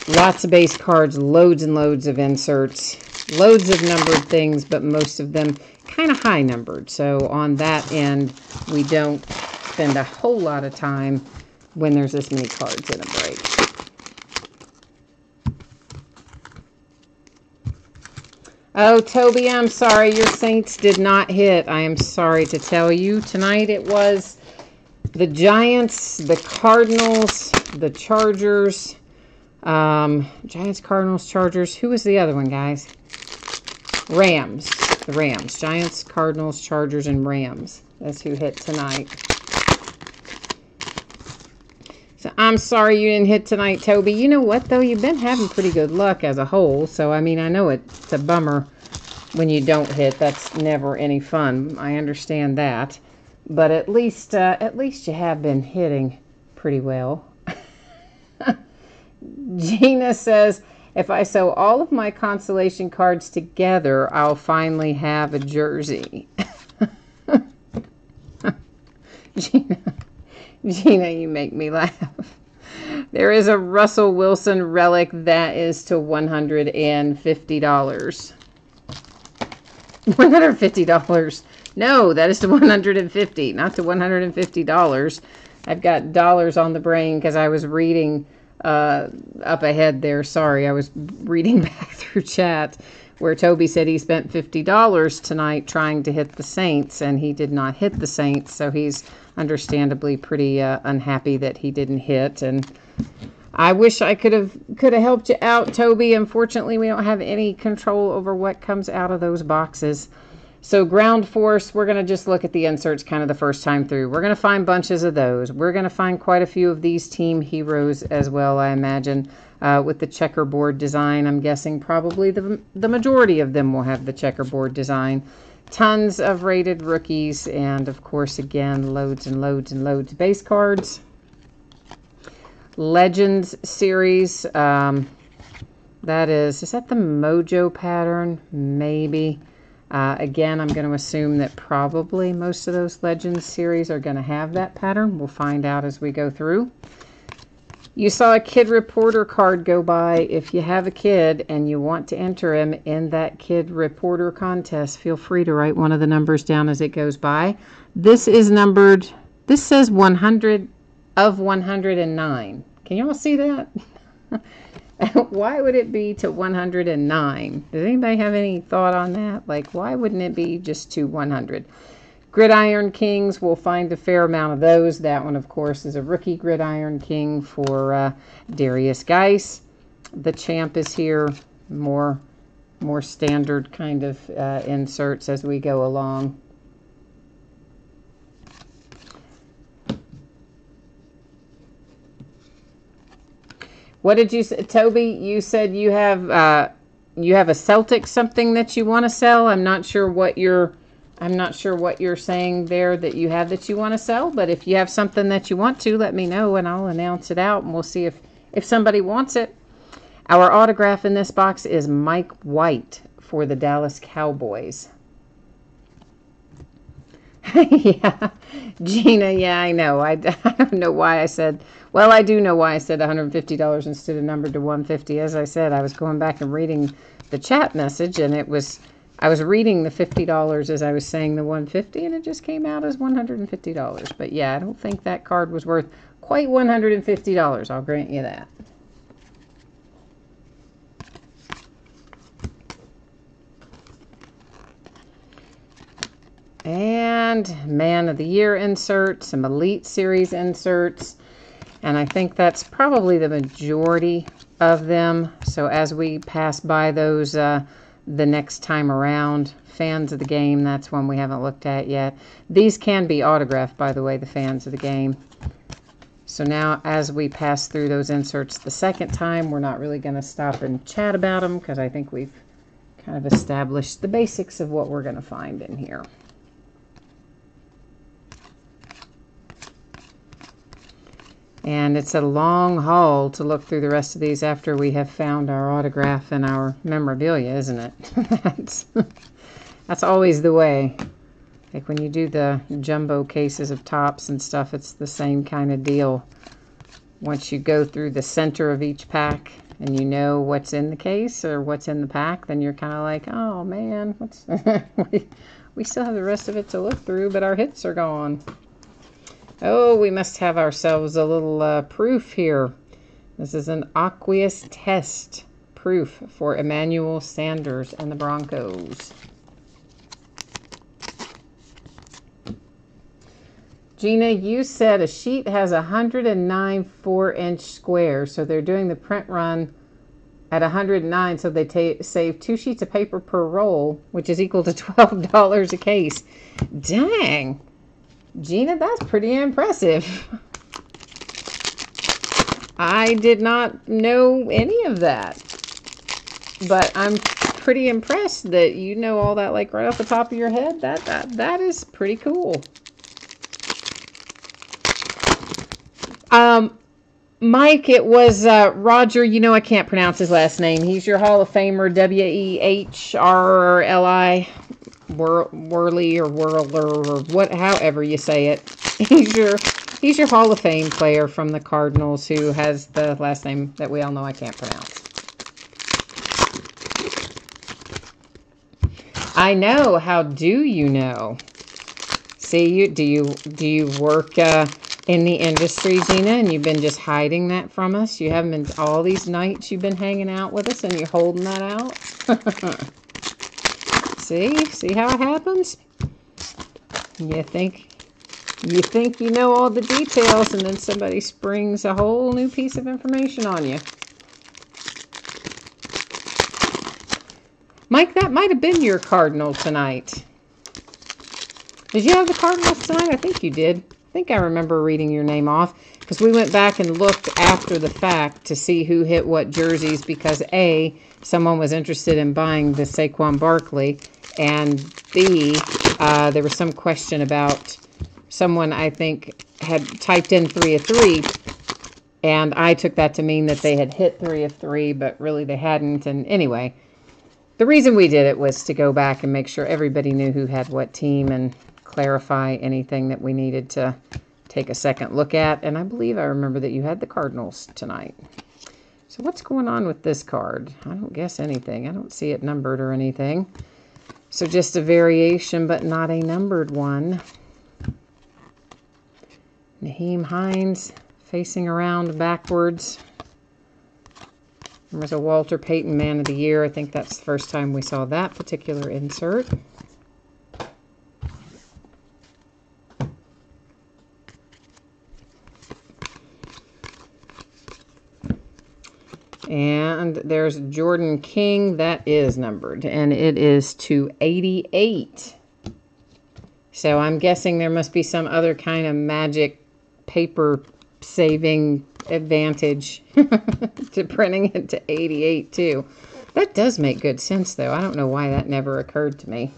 Speaker 1: Lots of base cards, loads and loads of inserts, loads of numbered things, but most of them kind of high numbered. So on that end, we don't spend a whole lot of time when there's this many cards in a break. Oh, Toby, I'm sorry. Your Saints did not hit. I am sorry to tell you. Tonight it was the Giants, the Cardinals, the Chargers. Giants, Cardinals, Chargers. Who was the other one, guys? Rams. The Rams. Giants, Cardinals, Chargers, and Rams. That's who hit tonight. So I'm sorry you didn't hit tonight, Toby. You know what, though? You've been having pretty good luck as a whole. So, I mean, I know it's a bummer when you don't hit. That's never any fun. I understand that. But at least you have been hitting pretty well. Gina says, if I sew all of my consolation cards together, I'll finally have a jersey. Gina, you make me laugh. There is a Russell Wilson relic that is to $150. $150. No, that is to $150, not to $150. I've got dollars on the brain because I was reading up ahead there. Sorry, I was reading back through chat where Toby said he spent $50 tonight trying to hit the Saints, and he did not hit the Saints, so he's understandably pretty unhappy that he didn't hit. And I wish I could have helped you out, Toby. Unfortunately, we don't have any control over what comes out of those boxes. So Ground Force, we're going to just look at the inserts kind of the first time through. We're going to find bunches of those. We're going to find quite a few of these team heroes as well, I imagine, with the checkerboard design. I'm guessing probably the majority of them will have the checkerboard design. Tons of rated rookies, and of course, again, loads and loads and loads of base cards. Legends series, is that the Mojo pattern? Maybe. Again, I'm going to assume that probably most of those Legends series are going to have that pattern. We'll find out as we go through. You saw a Kid Reporter card go by. If you have a kid and you want to enter him in that Kid Reporter contest, feel free to write one of the numbers down as it goes by. This is numbered, this says 100 of 109. Can you all see that? Why would it be to 109? Does anybody have any thought on that? Like, why wouldn't it be just to 100? Gridiron Kings, we'll find a fair amount of those. That one, of course, is a rookie Gridiron King for Darius Geis. The Champ is here. More standard kind of inserts as we go along. What did you say, Toby? You said you have a Celtic something that you want to sell. I'm not sure what you're saying there that you have that you want to sell. But if you have something that you want to, let me know and I'll announce it out and we'll see if somebody wants it. Our autograph in this box is Mike White for the Dallas Cowboys. Yeah, Gina, yeah, I know. I don't know why I said, well, I do know why I said $150 instead of numbered to $150. As I said, I was going back and reading the chat message, and I was reading the $50 as I was saying the $150, and it just came out as $150. But yeah, I don't think that card was worth quite $150. I'll grant you that. And Man of the Year inserts, some Elite Series inserts, and I think that's probably the majority of them. So as we pass by those the next time around, Fans of the Game, that's one we haven't looked at yet. These can be autographed, by the way, the Fans of the Game. So now as we pass through those inserts the second time, we're not really going to stop and chat about them because I think we've kind of established the basics of what we're going to find in here. And it's a long haul to look through the rest of these after we have found our autograph and our memorabilia, isn't it? That's always the way. Like when you do the jumbo cases of tops and stuff, it's the same kind of deal. Once you go through the center of each pack and you know what's in the case or what's in the pack, then you're kind of like, oh man, what's we still have the rest of it to look through, but our hits are gone. Oh, we must have ourselves a little proof here. This is an aqueous test proof for Emmanuel Sanders and the Broncos. Gina, you said a sheet has 109 4-inch squares, so they're doing the print run at 109, so they save 2 sheets of paper per roll, which is equal to $12 a case. Dang! Gina, that's pretty impressive. I did not know any of that. But I'm pretty impressed that you know all that like right off the top of your head. That is pretty cool. Mike, it was Roger. You know I can't pronounce his last name. He's your Hall of Famer, W-E-H-R-L-I. Worley or Whirler or however you say it. He's your Hall of Fame player from the Cardinals who has the last name that we all know I can't pronounce. I know. How do you know? See, do you work in the industry, Gina, and you've been just hiding that from us? You haven't been all these nights you've been hanging out with us and you're holding that out? See how it happens? You think you know all the details, and then somebody springs a whole new piece of information on you. Mike, that might have been your Cardinal tonight. Did you have the Cardinals tonight? I think you did. I think I remember reading your name off because we went back and looked after the fact to see who hit what jerseys because A, someone was interested in buying the Saquon Barkley, and B, there was some question about someone I think had typed in 3 of 3, and I took that to mean that they had hit 3 of 3, but really they hadn't. And anyway, the reason we did it was to go back and make sure everybody knew who had what team and clarify anything that we needed to take a second look at. And I believe I remember that you had the Cardinals tonight. So what's going on with this card? I don't guess anything. I don't see it numbered or anything. So just a variation, but not a numbered one. Nyheim Hines facing around backwards. There's a Walter Payton Man of the Year. I think that's the first time we saw that particular insert. And there's Jordan King. That is numbered. And it is to 88. So I'm guessing there must be some other kind of magic paper saving advantage to printing it to 88 too. That does make good sense though. I don't know why that never occurred to me.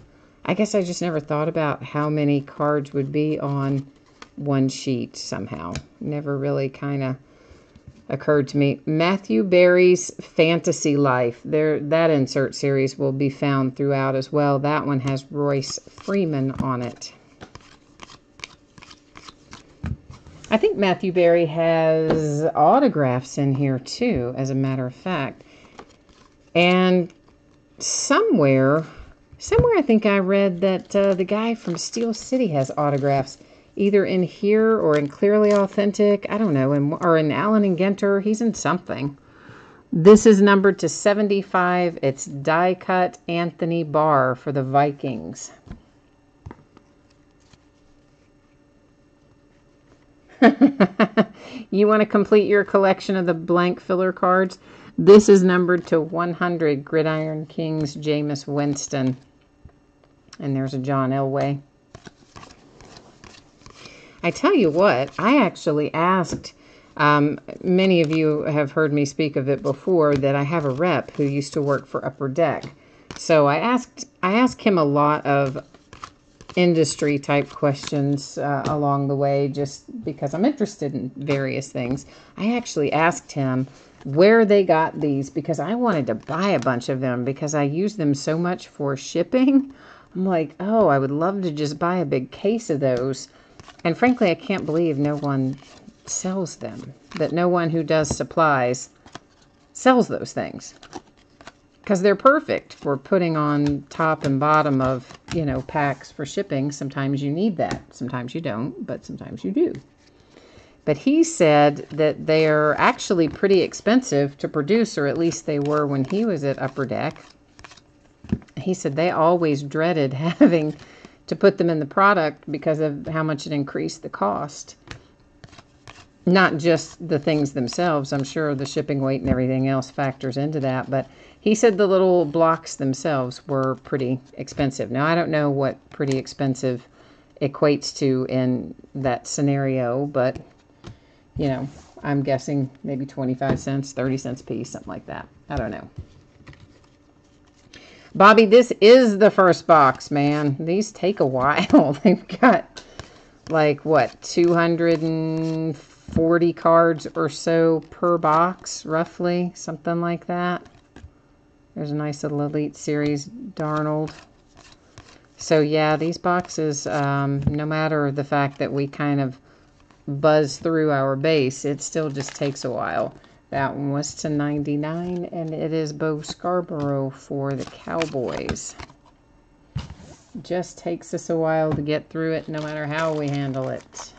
Speaker 1: I guess I just never thought about how many cards would be on one sheet somehow. Never really kind of occurred to me. Matthew Berry's Fantasy Life. That insert series will be found throughout as well. That one has Royce Freeman on it. I think Matthew Berry has autographs in here too, as a matter of fact. And somewhere I think I read that the guy from Steel City has autographs, either in here or in Clearly Authentic. I don't know, or in Allen and Ginter. He's in something. This is numbered to 75. It's die cut Anthony Barr for the Vikings. You want to complete your collection of the blank filler cards? This is numbered to 100. Gridiron Kings, Jameis Winston. And there's a John Elway. I tell you what, I actually asked, many of you have heard me speak of it before, that I have a rep who used to work for Upper Deck. So I asked him a lot of industry type questions along the way, just because I'm interested in various things. I actually asked him where they got these, because I wanted to buy a bunch of them because I use them so much for shipping. I'm like, oh, I would love to just buy a big case of those. And frankly, I can't believe no one sells them, that no one who does supplies sells those things, because they're perfect for putting on top and bottom of, you know, packs for shipping. Sometimes you need that. Sometimes you don't, but sometimes you do. But he said that they're actually pretty expensive to produce, or at least they were when he was at Upper Deck. He said they always dreaded having to put them in the product because of how much it increased the cost. Not just the things themselves. I'm sure the shipping weight and everything else factors into that. But he said the little blocks themselves were pretty expensive. Now, I don't know what pretty expensive equates to in that scenario, but, you know, I'm guessing maybe 25 cents, 30 cents a piece, something like that. I don't know. Bobby, this is the first box, man. These take a while. They've got, like, what, 240 cards or so per box, roughly, something like that. There's a nice little Elite Series Darnold. So, yeah, these boxes, no matter the fact that we kind of buzz through our base, it still just takes a while. That one was to 99, and it is Bo Scarborough for the Cowboys. Just takes us a while to get through it, no matter how we handle it.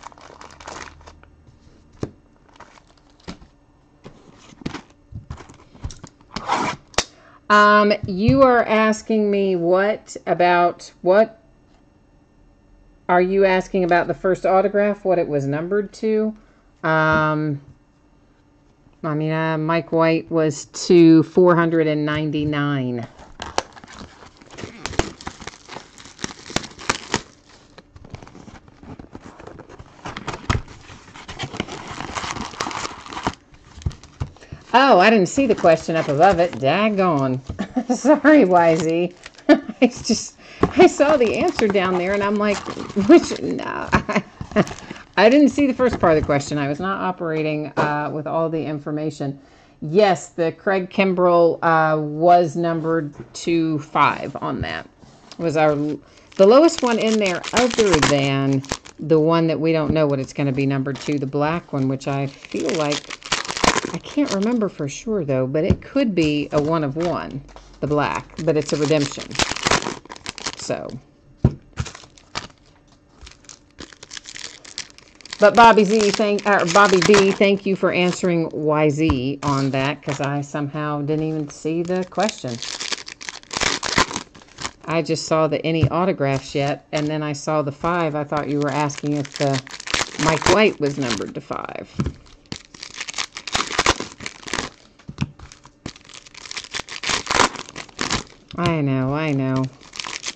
Speaker 1: You are asking me what are you asking about the first autograph, what it was numbered to? Mike White was to 499. Oh, I didn't see the question up above it. Daggone. Sorry, YZ. I saw the answer down there, and I'm like, no. I didn't see the first part of the question. I was not operating with all the information. Yes, the Craig Kimbrell was numbered to 5 on that. Was the lowest one in there, other than the one that we don't know what it's going to be numbered to, the black one, which I feel like, I can't remember for sure though, but it could be a 1 of 1, the black, but it's a redemption. So. But Bobby B, thank you for answering YZ on that, because I somehow didn't even see the question. I just saw the any autographs yet, and then I saw the 5. I thought you were asking if the Mike White was numbered to 5. I know, I know.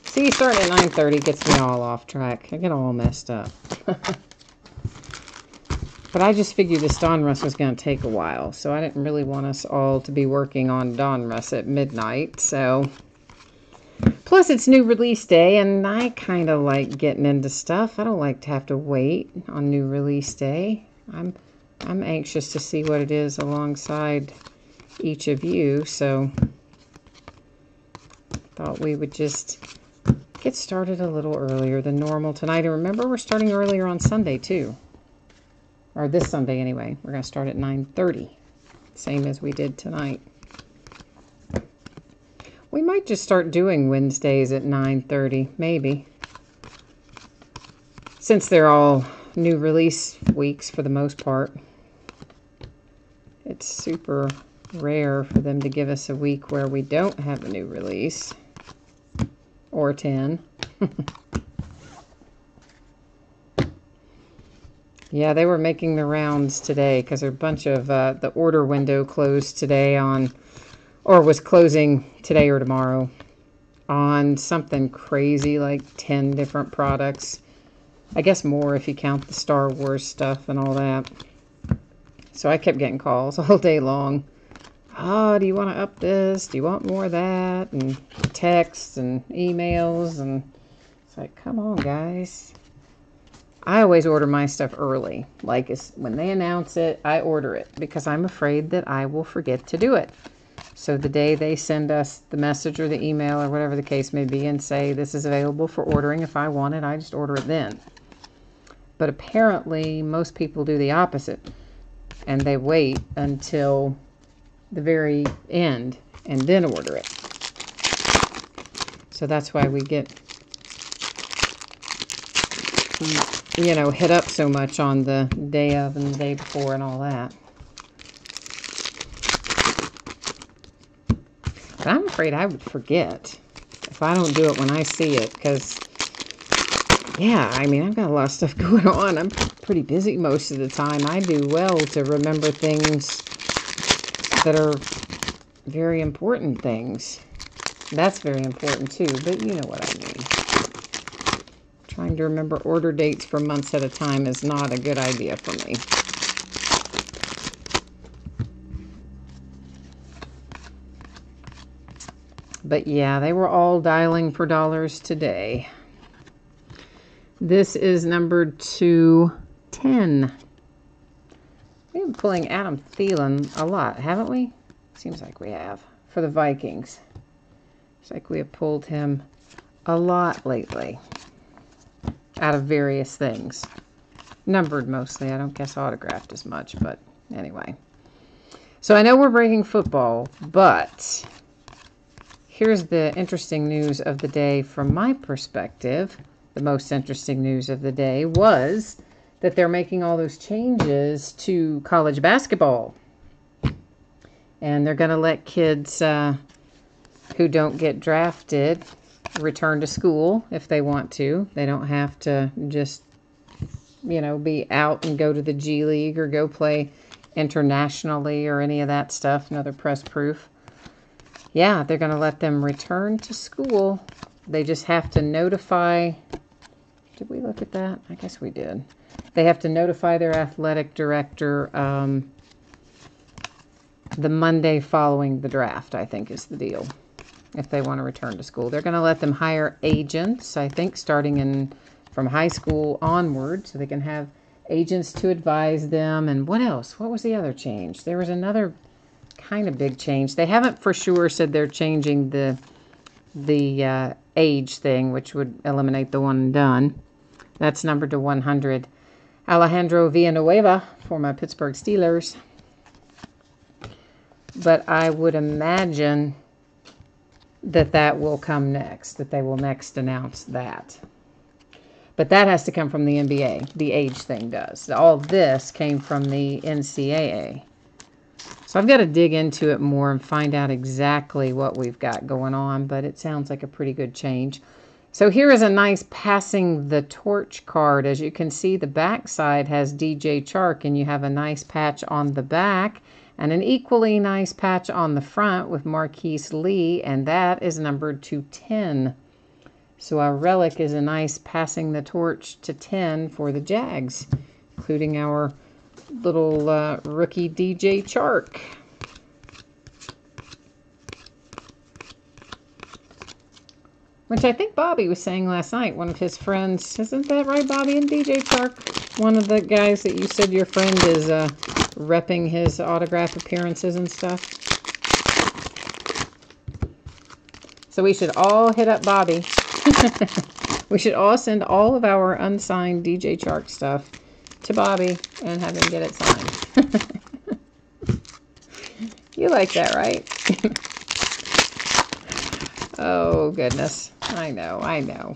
Speaker 1: See, starting at 9:30 gets me all off track. I get all messed up. But I just figured this Donruss was going to take a while, so I didn't really want us all to be working on Donruss at midnight, so... Plus, it's new release day, and I kind of like getting into stuff. I don't like to have to wait on new release day. I'm anxious to see what it is alongside each of you, so... Thought we would just get started a little earlier than normal tonight. And remember, we're starting earlier on Sunday, too. Or this Sunday, anyway. We're going to start at 9:30. Same as we did tonight. We might just start doing Wednesdays at 9:30. Maybe. Since they're all new release weeks for the most part. It's super rare for them to give us a week where we don't have a new release. Or 10. Yeah, they were making the rounds today because a bunch of the order window closed today on, or was closing today or tomorrow on something crazy like 10 different products. I guess more if you count the Star Wars stuff and all that. So I kept getting calls all day long. Oh, do you want to up this? Do you want more of that? And texts and emails. And it's like, come on, guys. I always order my stuff early. Like, when they announce it, I order it. Because I'm afraid that I will forget to do it. So the day they send us the message or the email or whatever the case may be and say, this is available for ordering. If I want it, I just order it then. But apparently, most people do the opposite. And they wait until the very end and then order it. So that's why we get, you know, hit up so much on the day of and the day before and all that. But I'm afraid I would forget if I don't do it when I see it, because, yeah, I mean, I've got a lot of stuff going on. I'm pretty busy most of the time. I do well to remember things that are very important things. That's very important too, but you know what I mean. Trying to remember order dates for months at a time is not a good idea for me. But yeah, they were all dialing for dollars today. This is number 210. We've been pulling Adam Thielen a lot, haven't we? Seems like we have. For the Vikings. It's like we have pulled him a lot lately. Out of various things. Numbered mostly. I don't guess autographed as much, but anyway. So I know we're breaking football, but here's the interesting news of the day from my perspective. The most interesting news of the day was that they're making all those changes to college basketball. And they're going to let kids who don't get drafted return to school if they want to. They don't have to just, you know, be out and go to the G League or go play internationally or any of that stuff. Another press proof. Yeah, they're going to let them return to school. They just have to notify... Did we look at that? I guess we did. They have to notify their athletic director the Monday following the draft, I think is the deal, if they want to return to school. They're going to let them hire agents, I think, starting from high school onward, so they can have agents to advise them. And what else? What was the other change? There was another kind of big change. They haven't for sure said they're changing the age thing, which would eliminate the one and done. That's numbered to 100. Alejandro Villanueva for my Pittsburgh Steelers. But I would imagine that will come next, that they will next announce that. But that has to come from the NBA. The age thing does. All this came from the NCAA. So I've got to dig into it more and find out exactly what we've got going on, but it sounds like a pretty good change. So here is a nice passing the torch card. As you can see, the back side has DJ Chark, and you have a nice patch on the back. And an equally nice patch on the front with Marquise Lee, and that is numbered to 10. So our relic is a nice passing the torch to 10 for the Jags, including our little rookie DJ Chark. Which I think Bobby was saying last night, one of his friends, isn't that right, Bobby and DJ Chark? One of the guys that you said your friend is repping his autograph appearances and stuff. So we should all hit up Bobby. We should all send allएर our unsigned DJ Chark stuff to Bobby and have him get it signed. You like that, right? Oh, goodness. I know, I know.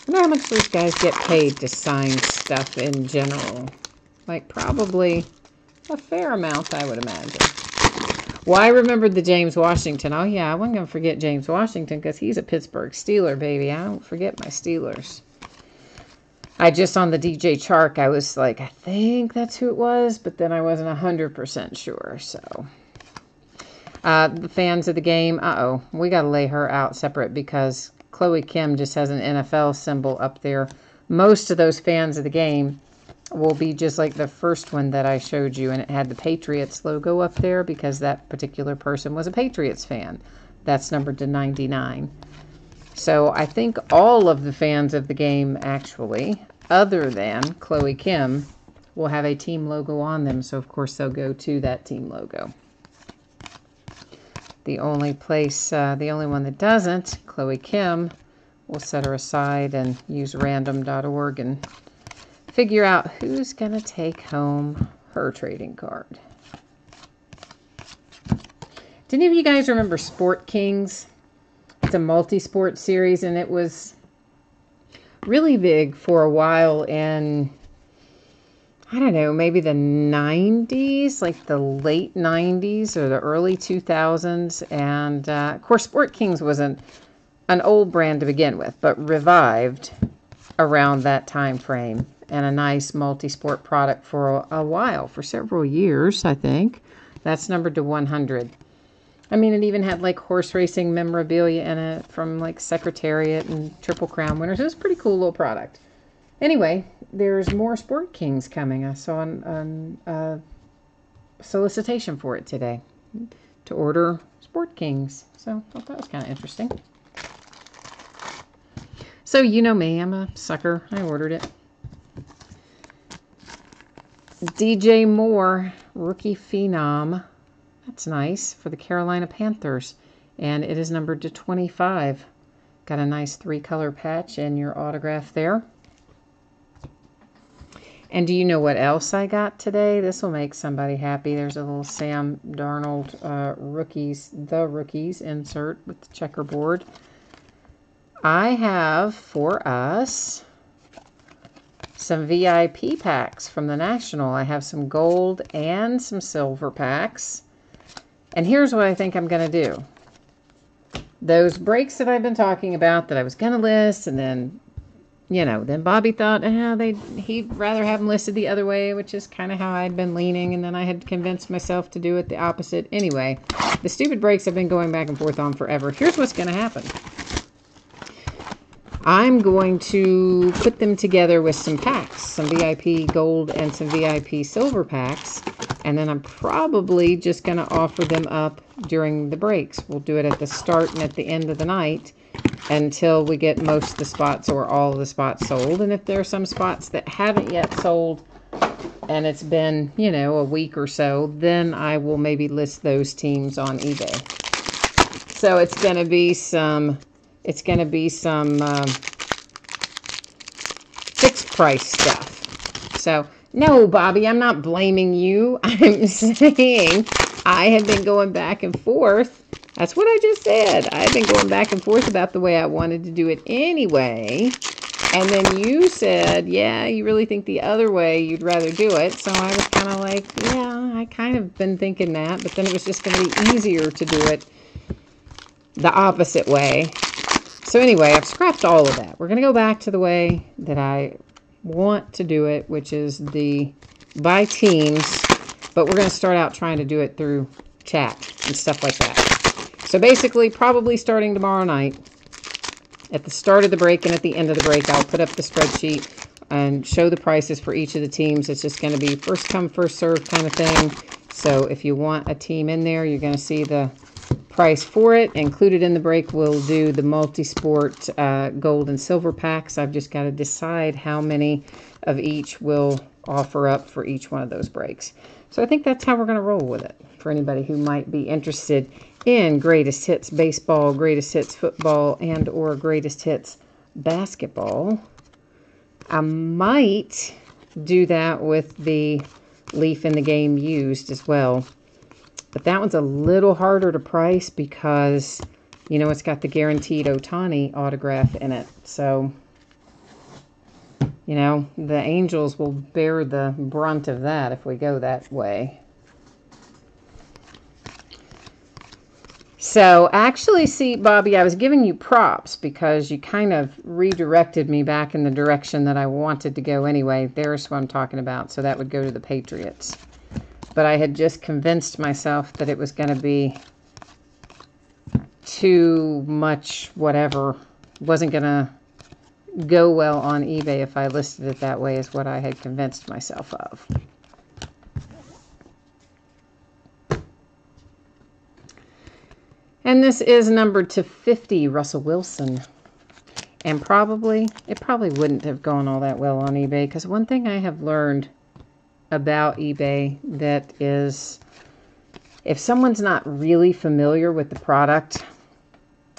Speaker 1: I wonder how much these guys get paid to sign stuff in general. Like, probably a fair amount, I would imagine. Well, I remembered the James Washington. Oh, yeah, I wasn't going to forget James Washington because he's a Pittsburgh Steeler, baby. I don't forget my Steelers. I just, on the DJ Chark, I was like, I think that's who it was, but then I wasn't 100% sure, so. The fans of the game, we got to lay her out separate because Chloe Kim just has an NFL symbol up there. Most of those fans of the game will be just like the first one that I showed you, and it had the Patriots logo up there because that particular person was a Patriots fan. That's numbered to 99. So I think all of the fans of the game, actually, other than Chloe Kim, will have a team logo on them. So, of course, they'll go to that team logo. The only one that doesn't, Chloe Kim, will set her aside and use random.org and figure out who's going to take home her trading card. Do any of you guys remember Sport Kings? It's a multi-sport series, and it was really big for a while in, I don't know, maybe the 90s, like the late 90s or the early 2000s. And, of course, Sport Kings was an old brand to begin with, but revived around that time frame. And a nice multi-sport product for a while, for several years, I think. That's numbered to 100. I mean, it even had like horse racing memorabilia in it from like Secretariat and Triple Crown winners. It was a pretty cool little product. Anyway, there's more Sport Kings coming. I saw a solicitation for it today to order Sport Kings. So I thought that was kind of interesting. So you know me, I'm a sucker. I ordered it. DJ Moore, rookie phenom. That's nice for the Carolina Panthers. And it is numbered to 25. Got a nice 3-color patch and your autograph there. And do you know what else I got today? This will make somebody happy. There's a little Sam Darnold the rookies insert with the checkerboard. I have for us some VIP packs from the National. I have some gold and some silver packs. And here's what I think I'm going to do. Those breaks that I've been talking about that I was going to list, and then, you know, then Bobby thought he'd rather have them listed the other way, which is kind of how I'd been leaning, and then I had convinced myself to do it the opposite. Anyway, the stupid breaks I've been going back and forth on forever. Here's what's going to happen. I'm going to put them together with some packs, some VIP gold and some VIP silver packs, and then I'm probably just going to offer them up during the breaks. We'll do it at the start and at the end of the night until we get most of the spots or all of the spots sold. And if there are some spots that haven't yet sold and it's been, you know, a week or so, then I will maybe list those teams on eBay. So it's going to be some fixed price stuff. So, no, Bobby, I'm not blaming you. I'm saying I have been going back and forth. That's what I just said. I've been going back and forth about the way I wanted to do it anyway. And then you said, yeah, you really think the other way you'd rather do it. So I was kind of like, yeah, I kind of been thinking that. But then it was just going to be easier to do it the opposite way. So anyway, I've scrapped all of that. We're going to go back to the way that I want to do it, which is the by teams, but we're going to start out trying to do it through chat and stuff like that. So basically, probably starting tomorrow night, at the start of the break and at the end of the break, I'll put up the spreadsheet and show the prices for each of the teams. It's just going to be first come, first serve kind of thing. So if you want a team in there, you're going to see the price for it. Included in the break, we'll do the multi-sport gold and silver packs. I've just got to decide how many of each we'll offer up for each one of those breaks. So I think that's how we're going to roll with it for anybody who might be interested in greatest hits baseball, greatest hits football, and or greatest hits basketball. I might do that with the Leaf in the Game used as well. But that one's a little harder to price because, you know, it's got the guaranteed Ohtani autograph in it. So, you know, the Angels will bear the brunt of that if we go that way. So, actually, see, Bobby, I was giving you props because you kind of redirected me back in the direction that I wanted to go anyway. There's what I'm talking about. So that would go to the Patriots. But I had just convinced myself that it was going to be too much whatever. Wasn't going to go well on eBay if I listed it that way, is what I had convinced myself of. And this is numbered to 50, Russell Wilson. And it probably wouldn't have gone all that well on eBay, because one thing I have learned about eBay that is, if someone's not really familiar with the product,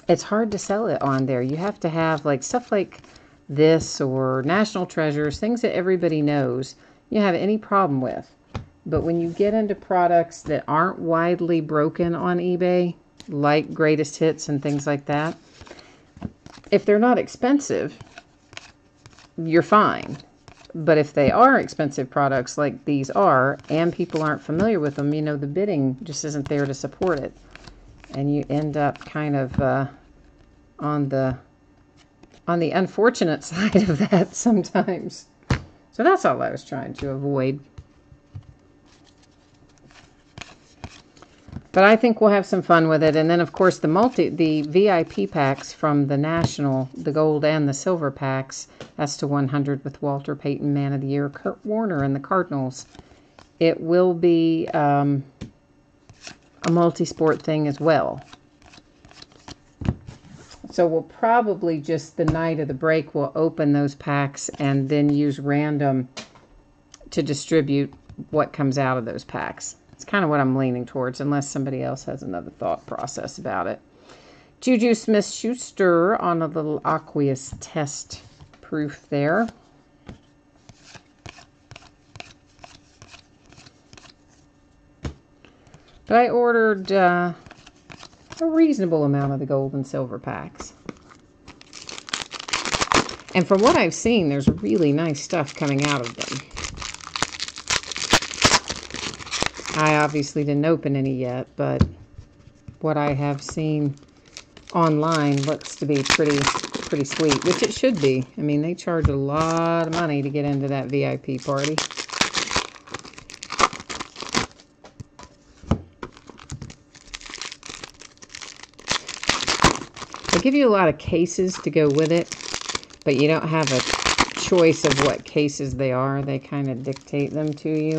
Speaker 1: it's hard to sell it on there. You have to have like stuff like this or National Treasures, things that everybody knows you have any problem with. But when you get into products that aren't widely broken on eBay, like greatest hits and things like that, if they're not expensive, you're fine. But if they are expensive products like these are, and people aren't familiar with them, you know, the bidding just isn't there to support it. And you end up kind of on the unfortunate side of that sometimes. So that's all I was trying to avoid. But I think we'll have some fun with it. And then, of course, the VIP packs from the National, the gold and the silver packs, that's to 100 with Walter Payton, Man of the Year, Kurt Warner, and the Cardinals. It will be a multi-sport thing as well. So we'll probably just the night of the break, we'll open those packs and then use random to distribute what comes out of those packs. It's kind of what I'm leaning towards, unless somebody else has another thought process about it. Juju Smith-Schuster on a little aqueous test proof there. But I ordered a reasonable amount of the gold and silver packs. And from what I've seen, there's really nice stuff coming out of them. I obviously didn't open any yet, but what I have seen online looks to be pretty sweet, which it should be. I mean, they charge a lot of money to get into that VIP party. They give you a lot of cases to go with it, but you don't have a choice of what cases they are. They kind of dictate them to you.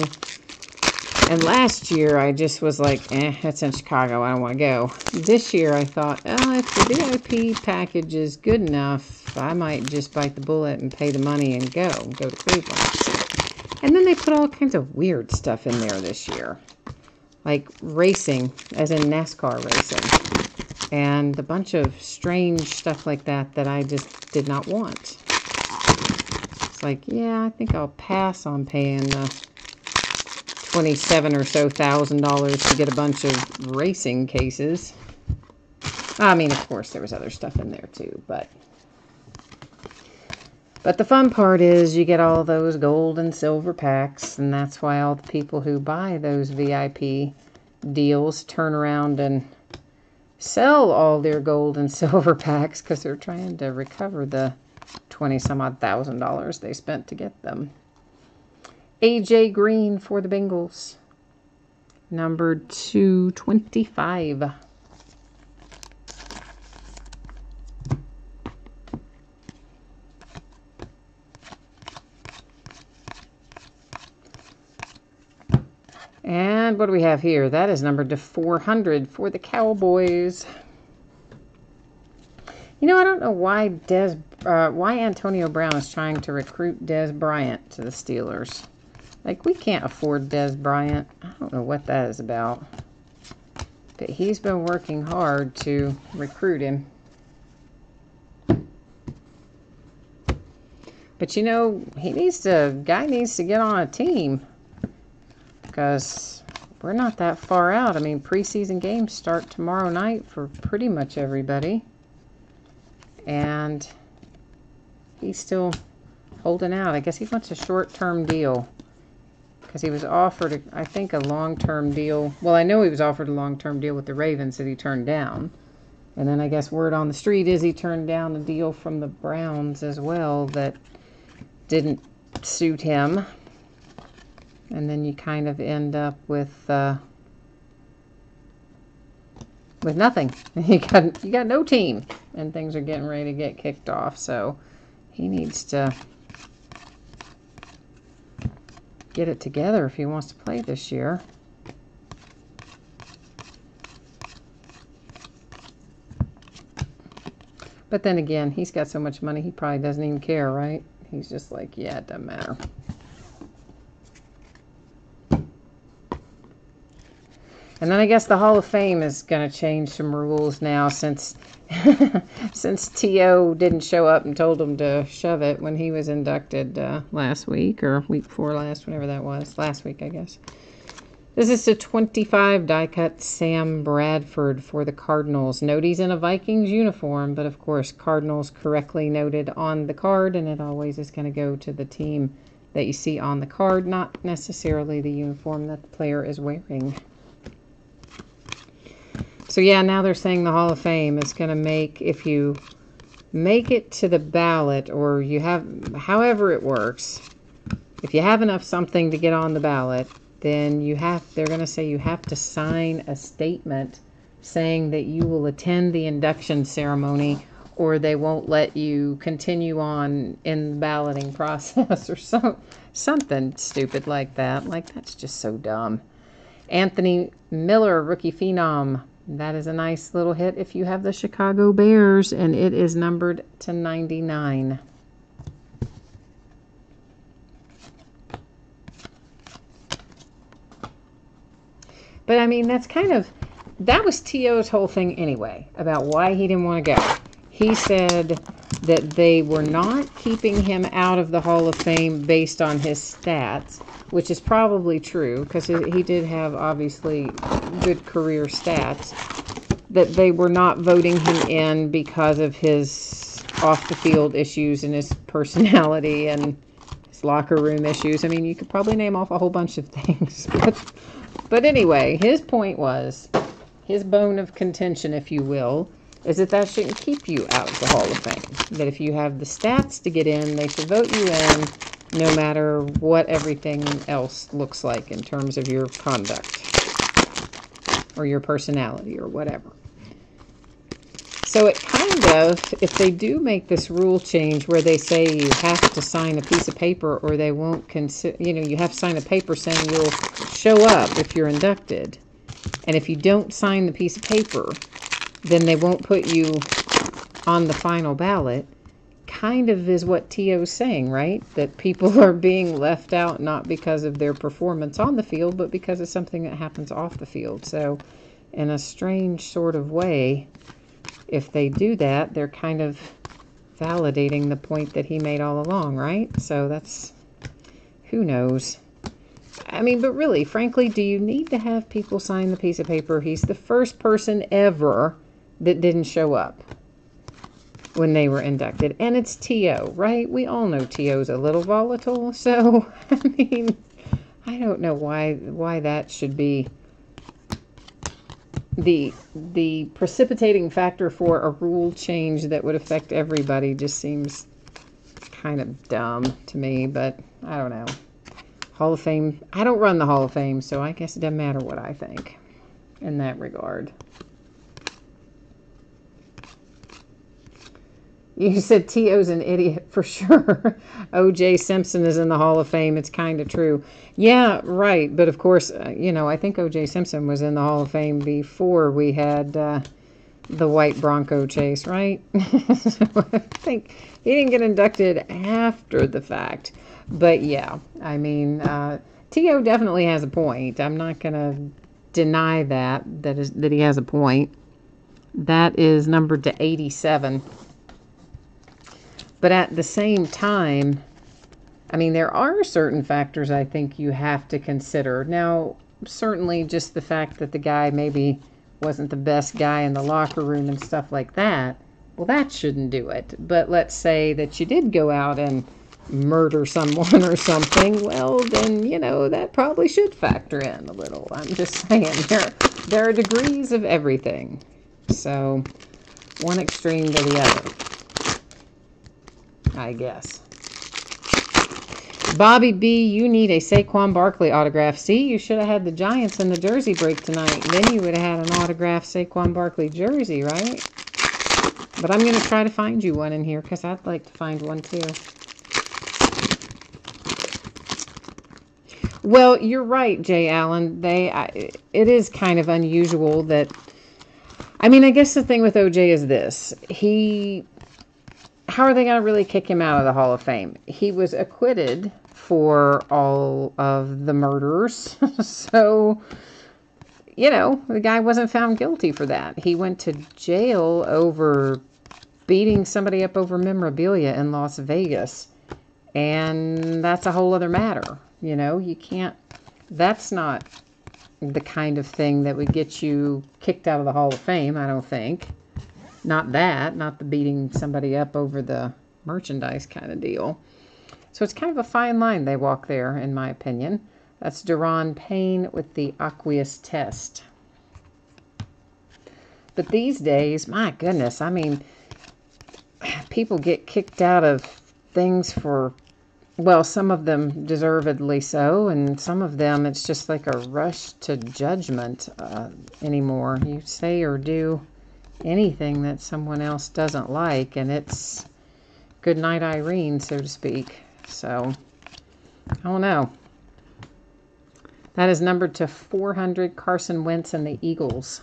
Speaker 1: And last year, I just was like, that's in Chicago. I don't want to go. This year, I thought, if the VIP package is good enough, I might just bite the bullet and pay the money and go to Cleveland. And then they put all kinds of weird stuff in there this year. Like racing, as in NASCAR racing. And a bunch of strange stuff like that I just did not want. It's like, yeah, I think I'll pass on paying $27,000 or so to get a bunch of racing cases. I mean, of course, there was other stuff in there too, but the fun part is you get all those gold and silver packs, and that's why all the people who buy those VIP deals turn around and sell all their gold and silver packs because they're trying to recover the 20-some-odd thousand dollars they spent to get them. AJ Green for the Bengals. Number 225. And what do we have here? That is numbered to 400 for the Cowboys. You know, I don't know why why Antonio Brown is trying to recruit Dez Bryant to the Steelers. Like, we can't afford Dez Bryant. I don't know what that is about. But he's been working hard to recruit him. But, you know, guy needs to get on a team. Because we're not that far out. I mean, preseason games start tomorrow night for pretty much everybody. And he's still holding out. I guess he wants a short-term deal. Because he was offered, I think, a long-term deal. Well, I know he was offered a long-term deal with the Ravens that he turned down. And then I guess word on the street is he turned down a deal from the Browns as well that didn't suit him. And then you kind of end up with nothing. You got no team, and things are getting ready to get kicked off. So he needs to get it together if he wants to play this year. But then again, he's got so much money, he probably doesn't even care, right? He's just like, yeah, it doesn't matter. And then I guess the Hall of Fame is going to change some rules now since T.O. didn't show up and told him to shove it when he was inducted last week or week before last, whenever that was. Last week, I guess. This is a 25 die-cut Sam Bradford for the Cardinals. Note he's in a Vikings uniform, but of course Cardinals correctly noted on the card, and it always is going to go to the team that you see on the card, not necessarily the uniform that the player is wearing. So yeah, now they're saying the Hall of Fame is going to make, if you make it to the ballot, or you have, however it works, if you have enough something to get on the ballot, then they're going to say you have to sign a statement saying that you will attend the induction ceremony, or they won't let you continue on in the balloting process, or something stupid like that. Like, that's just so dumb. Anthony Miller, rookie phenom. That is a nice little hit if you have the Chicago Bears, and it is numbered to 99. But, I mean, that was T.O.'s whole thing anyway, about why he didn't want to go. He said that they were not keeping him out of the Hall of Fame based on his stats, which is probably true, because he did have, obviously, good career stats, that they were not voting him in because of his off-the-field issues and his personality and his locker room issues. I mean, you could probably name off a whole bunch of things. But anyway, his point was, his bone of contention, if you will, is that shouldn't keep you out of the Hall of Fame. That if you have the stats to get in, they should vote you in, no matter what everything else looks like in terms of your conduct or your personality or whatever. So it kind of, if they do make this rule change where they say you have to sign a piece of paper, or they won't consider, you have to sign a paper saying you'll show up if you're inducted. And if you don't sign the piece of paper, then they won't put you on the final ballot. Kind of is what T.O.'s saying, right? That people are being left out not because of their performance on the field, but because of something that happens off the field. So in a strange sort of way, if they do that, they're kind of validating the point that he made all along, right? So that's, who knows? I mean, but really, frankly, do you need to have people sign the piece of paper? He's the first person ever that didn't show up when they were inducted. And it's T.O., right? We all know T.O.'s a little volatile. So, I mean, I don't know why that should be the precipitating factor for a rule change that would affect everybody just seems kind of dumb to me, but I don't know. Hall of Fame, I don't run the Hall of Fame, so I guess it doesn't matter what I think in that regard. You said T.O.'s an idiot for sure. O.J. Simpson is in the Hall of Fame. It's kind of true. Yeah, right. But of course, I think O.J. Simpson was in the Hall of Fame before we had the white Bronco chase, right? So I think he didn't get inducted after the fact. But yeah, I mean, T.O. definitely has a point. I'm not going to deny that he has a point. That is numbered to 87. But at the same time, I mean, there are certain factors I think you have to consider. Now, certainly just the fact that the guy maybe wasn't the best guy in the locker room and stuff like that, well, that shouldn't do it. But let's say that you did go out and murder someone or something, well, then, that probably should factor in a little. I'm just saying, there are degrees of everything. So, one extreme to the other, I guess. Bobby B, you need a Saquon Barkley autograph. See, you should have had the Giants in the jersey break tonight. Then you would have had an autographed Saquon Barkley jersey, right? But I'm going to try to find you one in here because I'd like to find one too. Well, you're right, Jay Allen. It is kind of unusual that... I mean, I guess the thing with OJ is this. How are they going to really kick him out of the Hall of Fame? He was acquitted for all of the murders. So, the guy wasn't found guilty for that. He went to jail over beating somebody up over memorabilia in Las Vegas. And that's a whole other matter. You can't... That's not the kind of thing that would get you kicked out of the Hall of Fame, I don't think. Not the beating somebody up over the merchandise kind of deal. So it's kind of a fine line they walk there, in my opinion. That's Daron Payne with the aqueous test. But these days, my goodness, I mean, people get kicked out of things for, well, some of them deservedly so, and some of them it's just like a rush to judgment anymore. You say or do anything that someone else doesn't like, and it's good night Irene, so to speak. So, I don't know. That is numbered to 400, Carson Wentz and the Eagles.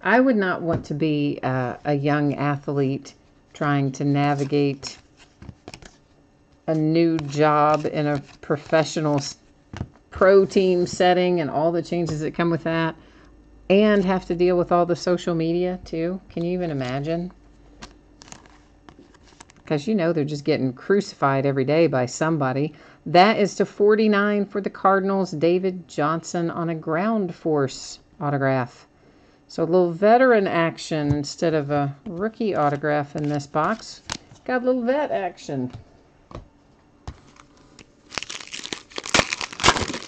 Speaker 1: I would not want to be a young athlete trying to navigate a new job in a professional pro team setting and all the changes that come with that, and have to deal with all the social media too. Can you even imagine? Because they're just getting crucified every day by somebody. That is to 49 for the Cardinals, David Johnson on a ground force autograph. So a little veteran action instead of a rookie autograph in this box. Got a little vet action.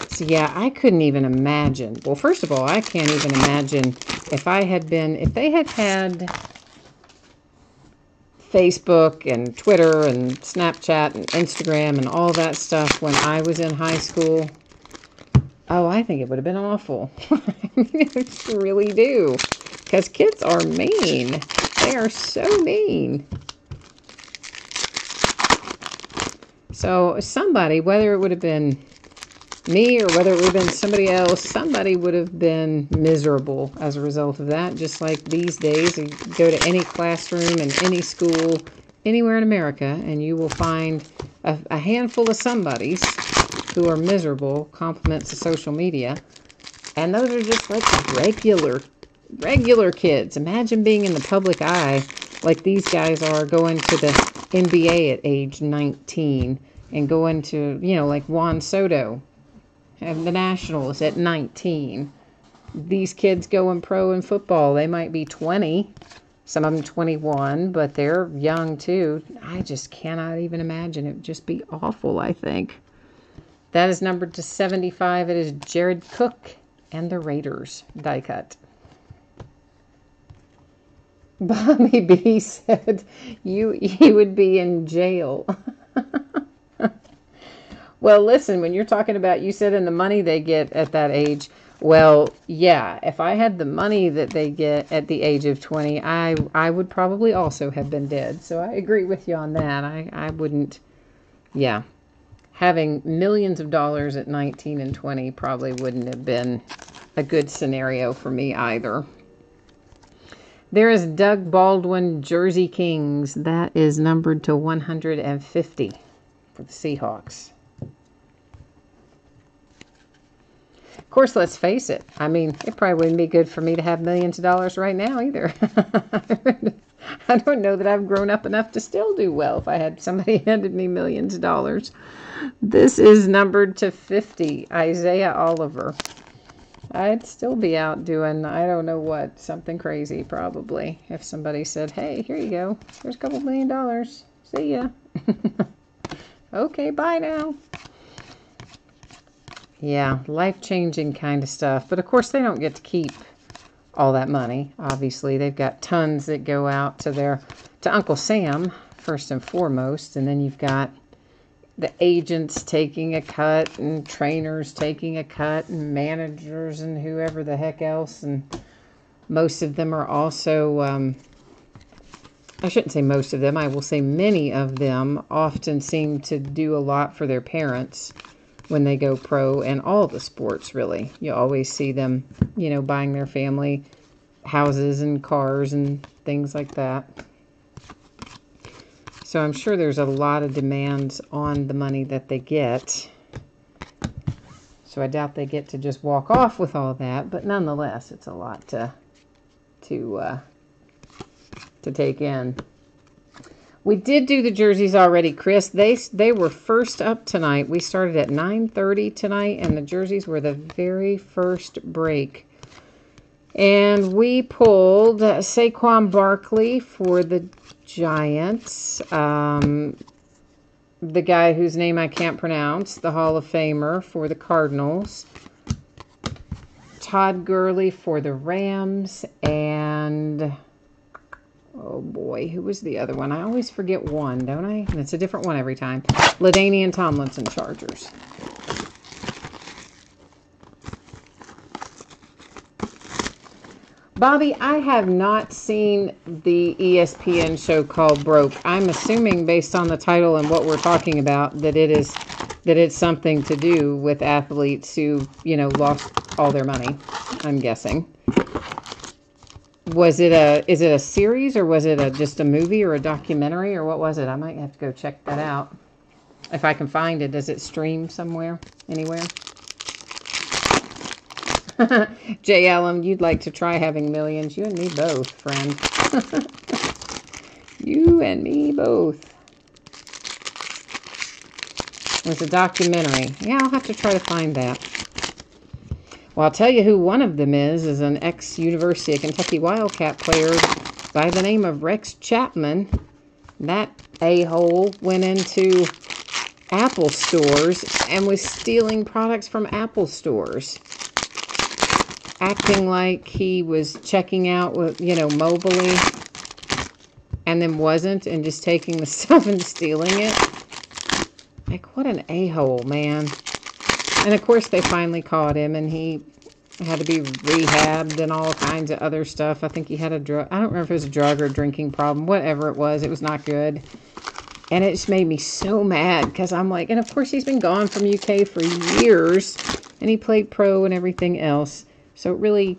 Speaker 1: So yeah, I couldn't even imagine. Well, first of all, I can't even imagine if they had Facebook and Twitter and Snapchat and Instagram and all that stuff when I was in high school. Oh, I think it would have been awful. I mean, I just really do. Because kids are mean. They are so mean. So somebody, whether it would have been me or whether it would have been somebody else, somebody would have been miserable as a result of that. Just like these days, you go to any classroom in any school, anywhere in America, and you will find a handful of somebodies who are miserable, compliments of social media. And those are just like regular kids. Imagine being in the public eye like these guys are, going to the NBA at age 19 and going to, like Juan Soto and the Nationals at 19. These kids going pro in football. They might be 20, some of them 21, but they're young too. I just cannot even imagine. It would just be awful, I think. That is numbered to 75. It is Jared Cook and the Raiders die cut. Bobby B said you would be in jail. Well, listen, when you're talking about, you said, in the money they get at that age, well, yeah, if I had the money that they get at the age of 20, I would probably also have been dead. So I agree with you on that. I wouldn't, yeah. Having millions of dollars at 19 and 20 probably wouldn't have been a good scenario for me either. There is Doug Baldwin, Jersey Kings. That is numbered to 150 for the Seahawks. Of course, let's face it. I mean, it probably wouldn't be good for me to have millions of dollars right now either. I don't know that I've grown up enough to still do well if I had somebody handed me millions of dollars. This is numbered to 50, Isaiah Oliver. I'd still be out doing, I don't know what, something crazy probably. If somebody said, hey, here you go. Here's a couple $1 million. See ya. Okay, bye now. Yeah, life-changing kind of stuff. But of course, they don't get to keep all that money. Obviously, they've got tons that go out to Uncle Sam, first and foremost. And then you've got the agents taking a cut, and trainers taking a cut, and managers, and whoever the heck else. And most of them are also, I shouldn't say most of them, I will say many of them often seem to do a lot for their parents when they go pro, and all the sports, really. You always see them, buying their family houses and cars and things like that. So I'm sure there's a lot of demands on the money that they get. So I doubt they get to just walk off with all that, but nonetheless, it's a lot to take in. We did do the jerseys already, Chris. They were first up tonight. We started at 9:30 tonight, and the jerseys were the very first break. And we pulled Saquon Barkley for the Giants. The guy whose name I can't pronounce, the Hall of Famer for the Cardinals. Todd Gurley for the Rams, and oh boy, who was the other one? I always forget one, don't I? And it's a different one every time. LaDainian Tomlinson, Chargers. Bobby, I have not seen the ESPN show called Broke. I'm assuming, based on the title and what we're talking about, that it's something to do with athletes who, lost all their money, I'm guessing. Is it a series, or was it just a movie or a documentary, or what was it? I might have to go check that out. If I can find it, does it stream somewhere, anywhere? J. Allen, you'd like to try having millions. You and me both, friend. You and me both. It's a documentary. Yeah, I'll have to try to find that. Well, I'll tell you who one of them is an ex-University of Kentucky Wildcat player by the name of Rex Chapman. That a-hole went into Apple stores and was stealing products from Apple stores. Acting like he was checking out with, mobily, and then wasn't, and just taking the stuff and stealing it. Like, what an a-hole, man. And of course, they finally caught him, and he had to be rehabbed and all kinds of other stuff. I think he had I don't remember if it was a drug or a drinking problem. Whatever it was not good. And it just made me so mad, because I'm like, and of course, he's been gone from UK for years, and he played pro and everything else. So really,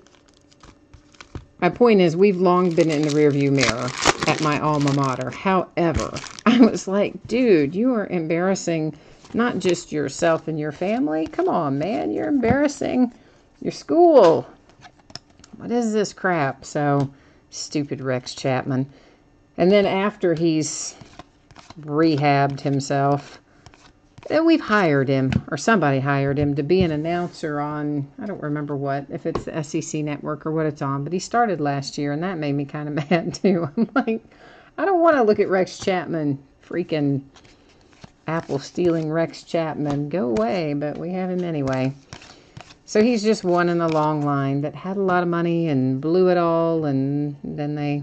Speaker 1: my point is, we've long been in the rearview mirror at my alma mater. However, I was like, dude, you are embarrassing not just yourself and your family. Come on, man. You're embarrassing your school. What is this crap? So, stupid Rex Chapman. And then after he's rehabbed himself, then we've hired him, or somebody hired him, to be an announcer on, I don't remember what, if it's the SEC network or what it's on, but he started last year, and that made me kind of mad too. I'm like, I don't want to look at Rex Chapman, freaking Apple stealing Rex Chapman. Go away, but we have him anyway. So he's just one in the long line that had a lot of money and blew it all, and then they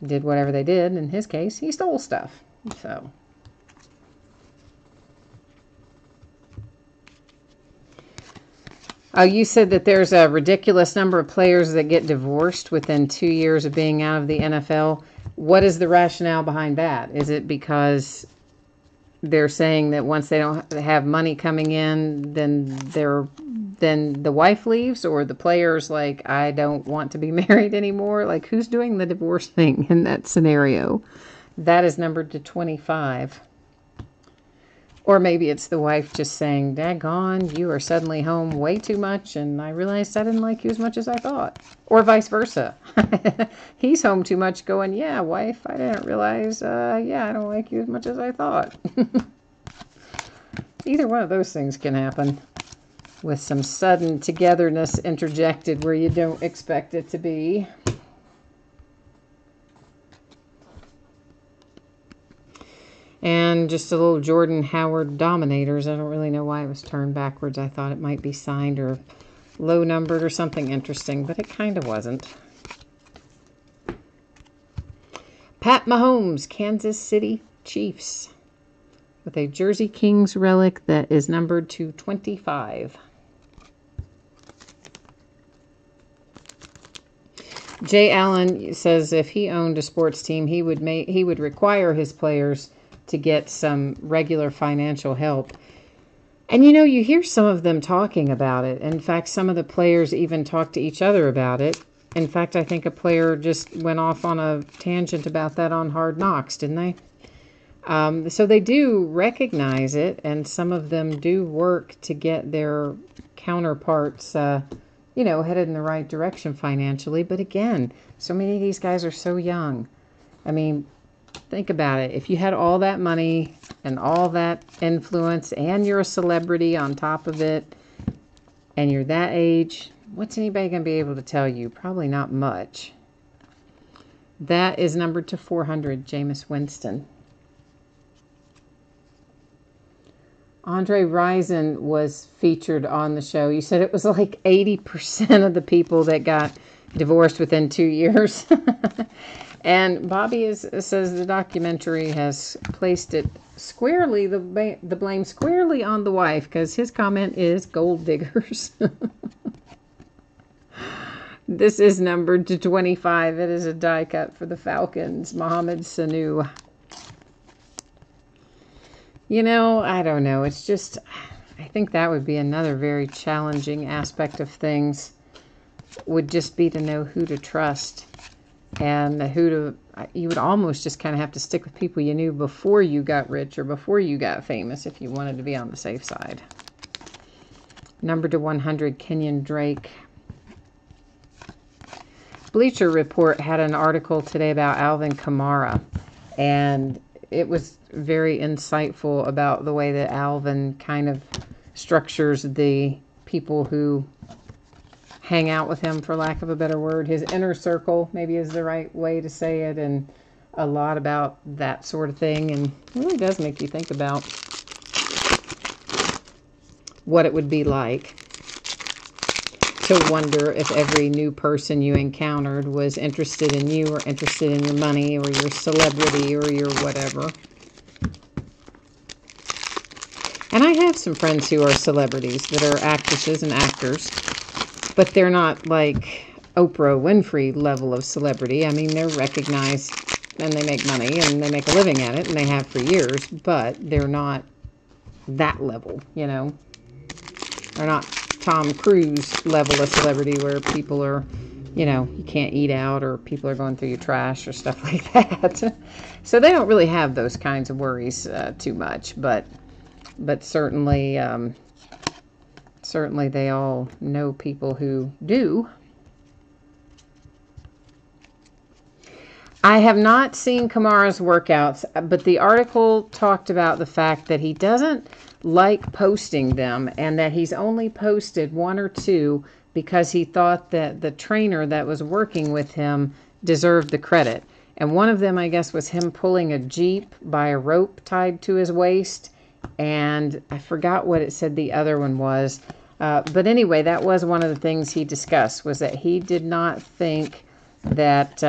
Speaker 1: did whatever they did. In his case, he stole stuff. So. Oh, you said that there's a ridiculous number of players that get divorced within 2 years of being out of the NFL. What is the rationale behind that? Is it because they're saying that once they don't have money coming in, then the wife leaves, or the player's like, I don't want to be married anymore? Like, who's doing the divorce thing in that scenario? That is numbered to 25. Or maybe it's the wife just saying, daggone, you are suddenly home way too much, and I realized I didn't like you as much as I thought. Or vice versa. He's home too much going, yeah, wife, I didn't realize, yeah, I don't like you as much as I thought. Either one of those things can happen with some sudden togetherness interjected where you don't expect it to be. And just a little Jordan Howard Dominators. I don't really know why it was turned backwards. I thought it might be signed or low numbered or something interesting, but it kind of wasn't. Pat Mahomes, Kansas City Chiefs, with a Jersey Kings relic that is numbered to 25. Jay Allen says if he owned a sports team, he would require his players to get some regular financial help. And you hear some of them talking about it. In fact, some of the players even talk to each other about it. In fact, I think a player just went off on a tangent about that on Hard Knocks, didn't they? So they do recognize it, and some of them do work to get their counterparts, headed in the right direction financially. But again, so many of these guys are so young. I mean, think about it. If you had all that money and all that influence and you're a celebrity on top of it and you're that age, what's anybody going to be able to tell you? Probably not much. That is numbered to 400, Jameis Winston. Andre Rison was featured on the show. You said it was like 80% of the people that got divorced within 2 years. And Bobby says the documentary has placed it squarely, the blame squarely on the wife, because his comment is gold diggers. This is numbered to 25. It is a die cut for the Falcons. Mohamed Sanu. I don't know. It's just, I think that would be another very challenging aspect of things, would just be to know who to trust. And you would almost just kind of have to stick with people you knew before you got rich or before you got famous if you wanted to be on the safe side. Number to 100, Kenyon Drake. Bleacher Report had an article today about Alvin Kamara, and it was very insightful about the way that Alvin kind of structures the people who hang out with him, for lack of a better word. His inner circle, maybe, is the right way to say it, and a lot about that sort of thing. And it really does make you think about what it would be like to wonder if every new person you encountered was interested in you or interested in your money or your celebrity or your whatever. And I have some friends who are celebrities that are actresses and actors, but they're not like Oprah Winfrey level of celebrity. I mean, they're recognized and they make money and they make a living at it, and they have for years, but they're not that level, They're not Tom Cruise level of celebrity where people are, you can't eat out or people are going through your trash or stuff like that. So they don't really have those kinds of worries too much, but certainly... Certainly they all know people who do. I have not seen Kamara's workouts, but the article talked about the fact that he doesn't like posting them and that he's only posted one or two because he thought that the trainer that was working with him deserved the credit. And one of them, I guess, was him pulling a Jeep by a rope tied to his waist. And I forgot what it said the other one was. But anyway, that was one of the things he discussed, was that he did not think that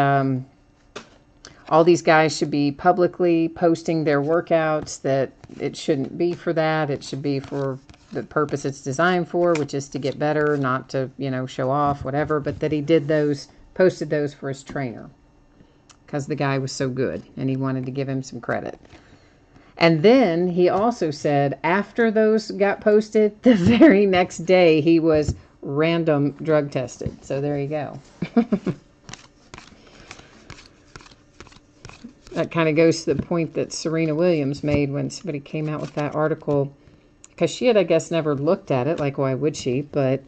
Speaker 1: all these guys should be publicly posting their workouts, that it shouldn't be for that. It should be for the purpose it's designed for, which is to get better, not to, show off, whatever. But that he posted those for his trainer because the guy was so good and he wanted to give him some credit. And then he also said after those got posted, the very next day he was random drug tested. So there you go. That kind of goes to the point that Serena Williams made when somebody came out with that article, because she had, I guess, never looked at it, like why would she? But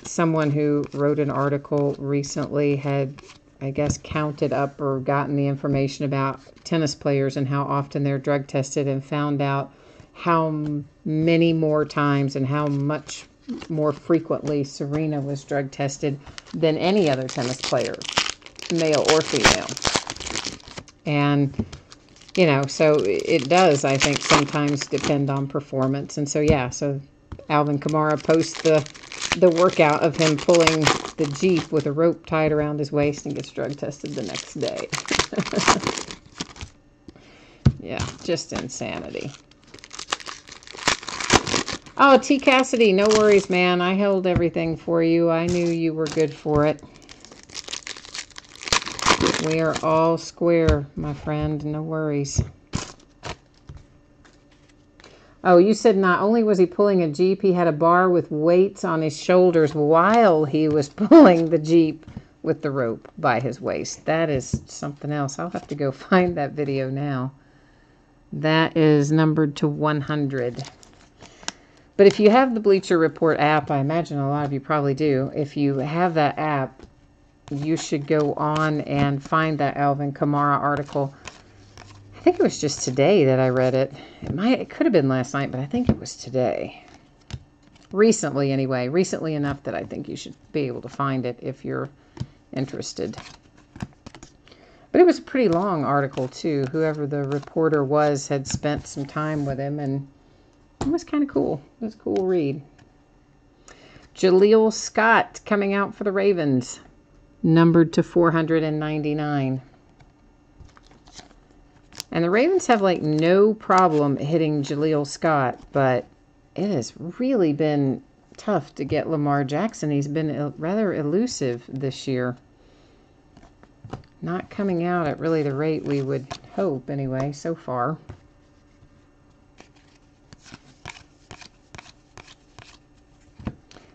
Speaker 1: someone who wrote an article recently had, I guess, counted up or gotten the information about tennis players and how often they're drug tested, and found out how many more times and how much more frequently Serena was drug tested than any other tennis player, male or female. And, so it does, I think, sometimes depend on performance. And so, yeah, so Alvin Kamara posts the workout of him pulling the Jeep with a rope tied around his waist and gets drug tested the next day. Yeah, just insanity. Oh, T. Cassidy, no worries, man. I held everything for you. I knew you were good for it. We are all square, my friend. No worries. Oh, you said not only was he pulling a Jeep, he had a bar with weights on his shoulders while he was pulling the Jeep with the rope by his waist. That is something else. I'll have to go find that video now. That is numbered to 100. But if you have the Bleacher Report app, I imagine a lot of you probably do. If you have that app, you should go on and find that Alvin Kamara article. I think it was just today that I read it. It could have been last night, but I think it was today. Recently, anyway. Recently enough that I think you should be able to find it if you're interested. But it was a pretty long article, too. Whoever the reporter was had spent some time with him, and it was kind of cool. It was a cool read. Jaleel Scott coming out for the Ravens. Numbered to 499. And the Ravens have like no problem hitting Jaleel Scott, but it has really been tough to get Lamar Jackson. He's been rather elusive this year. Not coming out at really the rate we would hope anyway, so far.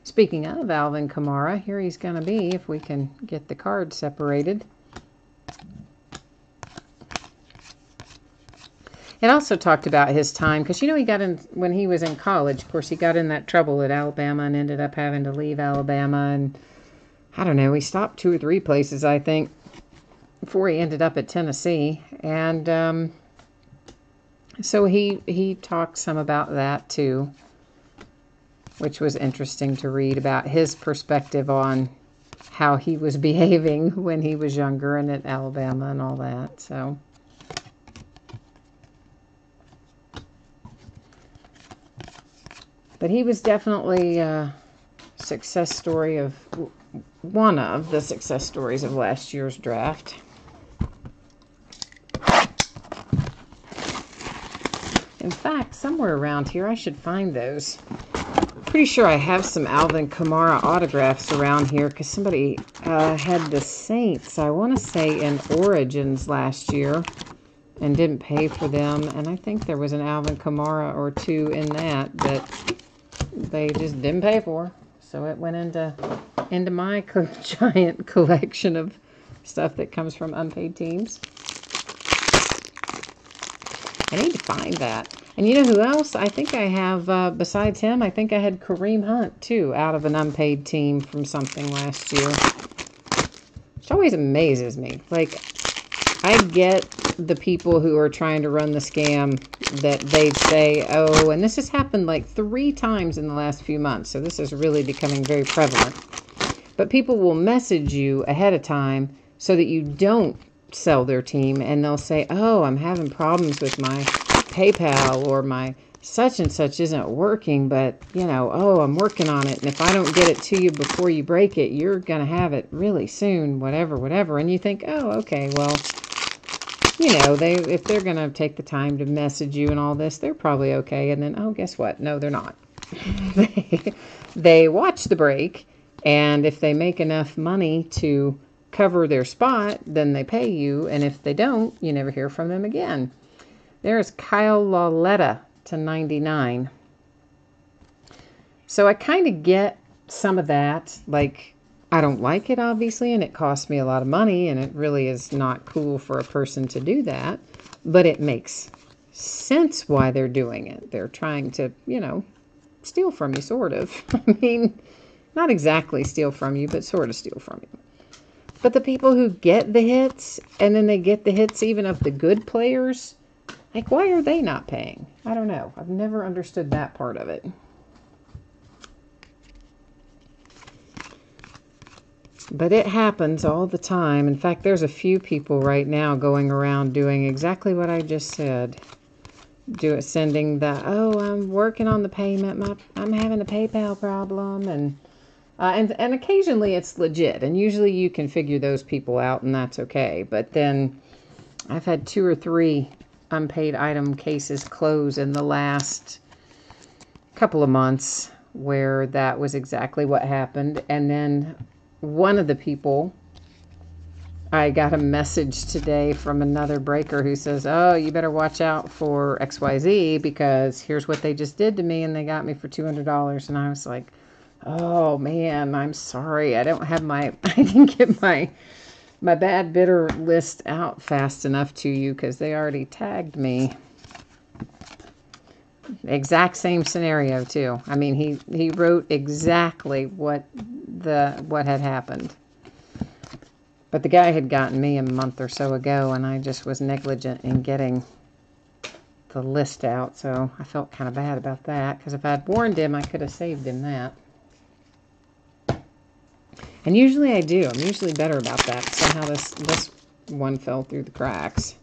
Speaker 1: Speaking of Alvin Kamara, here he's going to be if we can get the card separated. It also talked about his time, because, he got in, when he was in college, of course, he got in that trouble at Alabama and ended up having to leave Alabama. And I don't know, he stopped 2 or 3 places, I think, before he ended up at Tennessee. And so he talked some about that, too, which was interesting to read about his perspective on how he was behaving when he was younger and at Alabama and all that. So, but he was definitely a success story of one of the success stories of last year's draft. In fact, somewhere around here, I should find those. Pretty sure I have some Alvin Kamara autographs around here because somebody had the Saints, I want to say, in Origins last year and didn't pay for them. And I think there was an Alvin Kamara or 2 in that they just didn't pay for. So it went into my giant collection of stuff that comes from unpaid teams. I need to find that. And you know who else? I think I have, besides him, I think I had Kareem Hunt, too, out of an unpaid team from something last year. Which always amazes me. Like, I get the people who are trying to run the scam that they say, oh, and this has happened like 3 times in the last few months, so this is really becoming very prevalent. But people will message you ahead of time so that you don't sell their team, and they'll say, oh, I'm having problems with my PayPal or my such and such isn't working, but, you know, oh, I'm working on it. And if I don't get it to you before you break it, you're going to have it really soon, whatever, whatever. And you think, oh, okay, well, you know, if they're going to take the time to message you and all this, they're probably okay. And then, oh, guess what? No, they're not. They watch the break, and if they make enough money to cover their spot, then they pay you. And if they don't, you never hear from them again. There's Kyle Lauletta to 99. So I kind of get some of that. Like, I don't like it, obviously, and it costs me a lot of money, and it really is not cool for a person to do that. But it makes sense why they're doing it. They're trying to, you know, steal from you, sort of. I mean, not exactly steal from you, but sort of steal from you. But the people who get the hits, and then they get the hits even of the good players, like, why are they not paying? I don't know. I've never understood that part of it. But it happens all the time. In fact, there's a few people right now going around doing exactly what I just said. Sending the, oh, I'm working on the payment. I'm having a PayPal problem. And occasionally it's legit. And usually you can figure those people out, and that's okay. But then I've had 2 or 3 unpaid item cases close in the last couple of months where that was exactly what happened. And then one of the people, I got a message today from another breaker who says, oh, you better watch out for XYZ because here's what they just did to me, and they got me for $200. And I was like, oh man, I'm sorry. I didn't get my bad bidder list out fast enough to you because they already tagged me. Exact same scenario too. I mean, he wrote exactly what had happened. But the guy had gotten me a month or so ago, and I just was negligent in getting the list out. So I felt kind of bad about that because if I'd warned him, I could have saved him that. And usually I do. I'm usually better about that. Somehow this one fell through the cracks.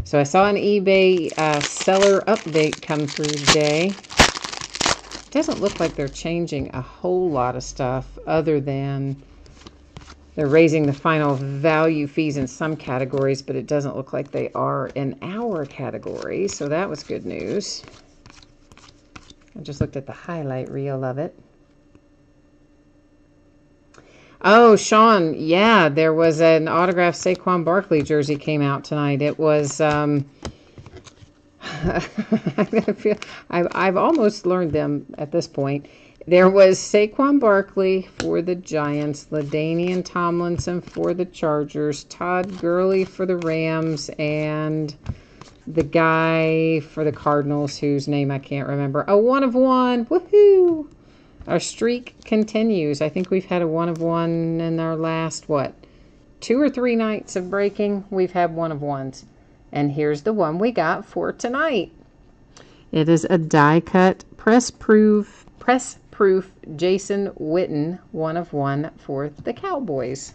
Speaker 1: So I saw an eBay seller update come through today. It doesn't look like they're changing a whole lot of stuff other than they're raising the final value fees in some categories, but it doesn't look like they are in our category. So that was good news. I just looked at the highlight reel of it. Oh, Sean, yeah, there was an autographed Saquon Barkley jersey came out tonight. It was, I've almost learned them at this point. There was Saquon Barkley for the Giants, LaDainian Tomlinson for the Chargers, Todd Gurley for the Rams, and the guy for the Cardinals, whose name I can't remember. A 1 of 1. Woohoo! Our streak continues. I think we've had a 1 of 1 in our last, 2 or 3 nights of breaking. We've had 1 of 1s. And here's the one we got for tonight. It is a die-cut, press-proof Jason Witten 1 of 1 for the Cowboys.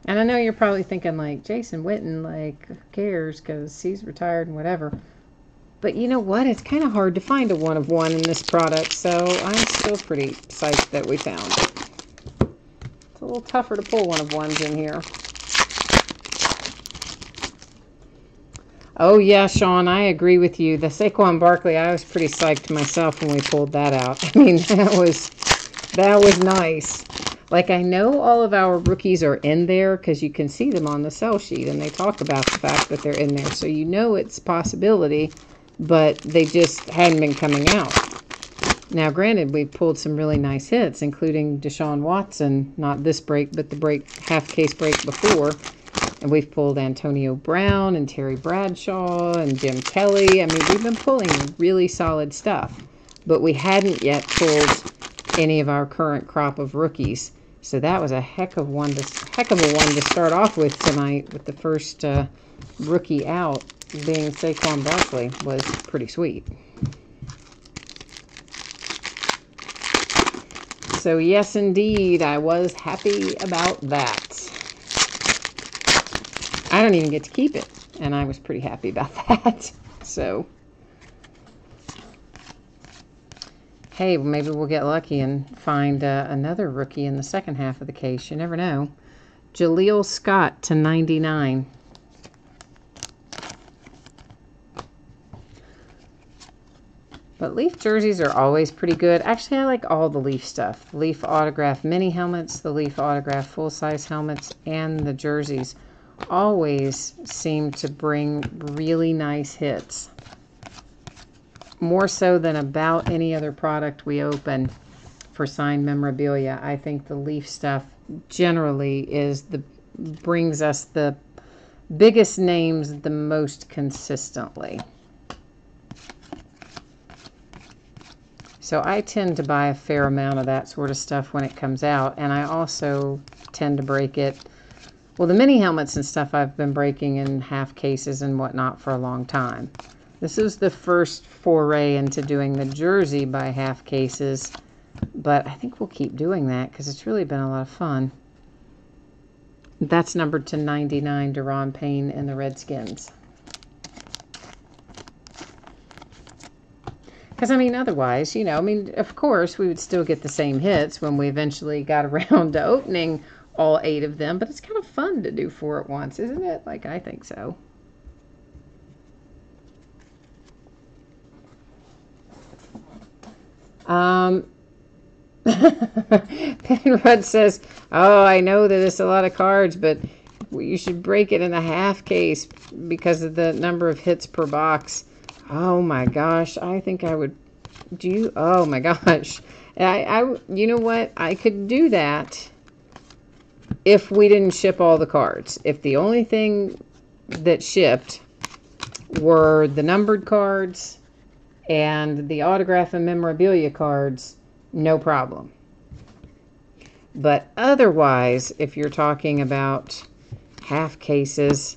Speaker 1: And I know you're probably thinking, like, Jason Witten, like, who cares because he's retired and whatever. But you know what? It's kind of hard to find a 1 of 1 in this product, so I'm still pretty psyched that we found it. It's a little tougher to pull 1 of 1s in here. Oh, yeah, Sean, I agree with you. The Saquon Barkley, I was pretty psyched myself when we pulled that out. I mean, that was nice. Like, I know all of our rookies are in there because you can see them on the sell sheet, and they talk about the fact that they're in there. So you know it's a possibility, but they just hadn't been coming out. Now, granted, we've pulled some really nice hits, including Deshaun Watson, not this break, but the half-case break before. And we've pulled Antonio Brown and Terry Bradshaw and Jim Kelly. I mean, we've been pulling really solid stuff. But we hadn't yet pulled any of our current crop of rookies. So that was a heck of a one to start off with tonight, with the first rookie out being Saquon Barkley. Was pretty sweet. So yes, indeed, I was happy about that. I don't even get to keep it, and I was pretty happy about that. So, hey, maybe we'll get lucky and find another rookie in the second half of the case. You never know. Jaleel Scott to 99. But Leaf jerseys are always pretty good. Actually, I like all the Leaf stuff. Leaf autograph mini helmets, the Leaf autograph full-size helmets, and the jerseys always seem to bring really nice hits. More so than about any other product we open for signed memorabilia. I think the Leaf stuff generally brings us the biggest names the most consistently. So I tend to buy a fair amount of that sort of stuff when it comes out, and I also tend to break it. Well, the mini helmets and stuff I've been breaking in half cases and whatnot for a long time. This is the first foray into doing the jersey by half cases, but I think we'll keep doing that because it's really been a lot of fun. That's numbered to 99, Daron Payne and the Redskins. Because, I mean, otherwise, you know, I mean, of course, we would still get the same hits when we eventually got around to opening all 8 of them, but it's kind of fun to do 4 at once, isn't it? Like, I think so. Penrod says, oh, I know that it's a lot of cards, but you should break it in a half case because of the number of hits per box. Oh my gosh, I think I would do, oh my gosh. You know what? I could do that if we didn't ship all the cards. If the only thing that shipped were the numbered cards and the autograph and memorabilia cards, no problem. But otherwise, if you're talking about half cases,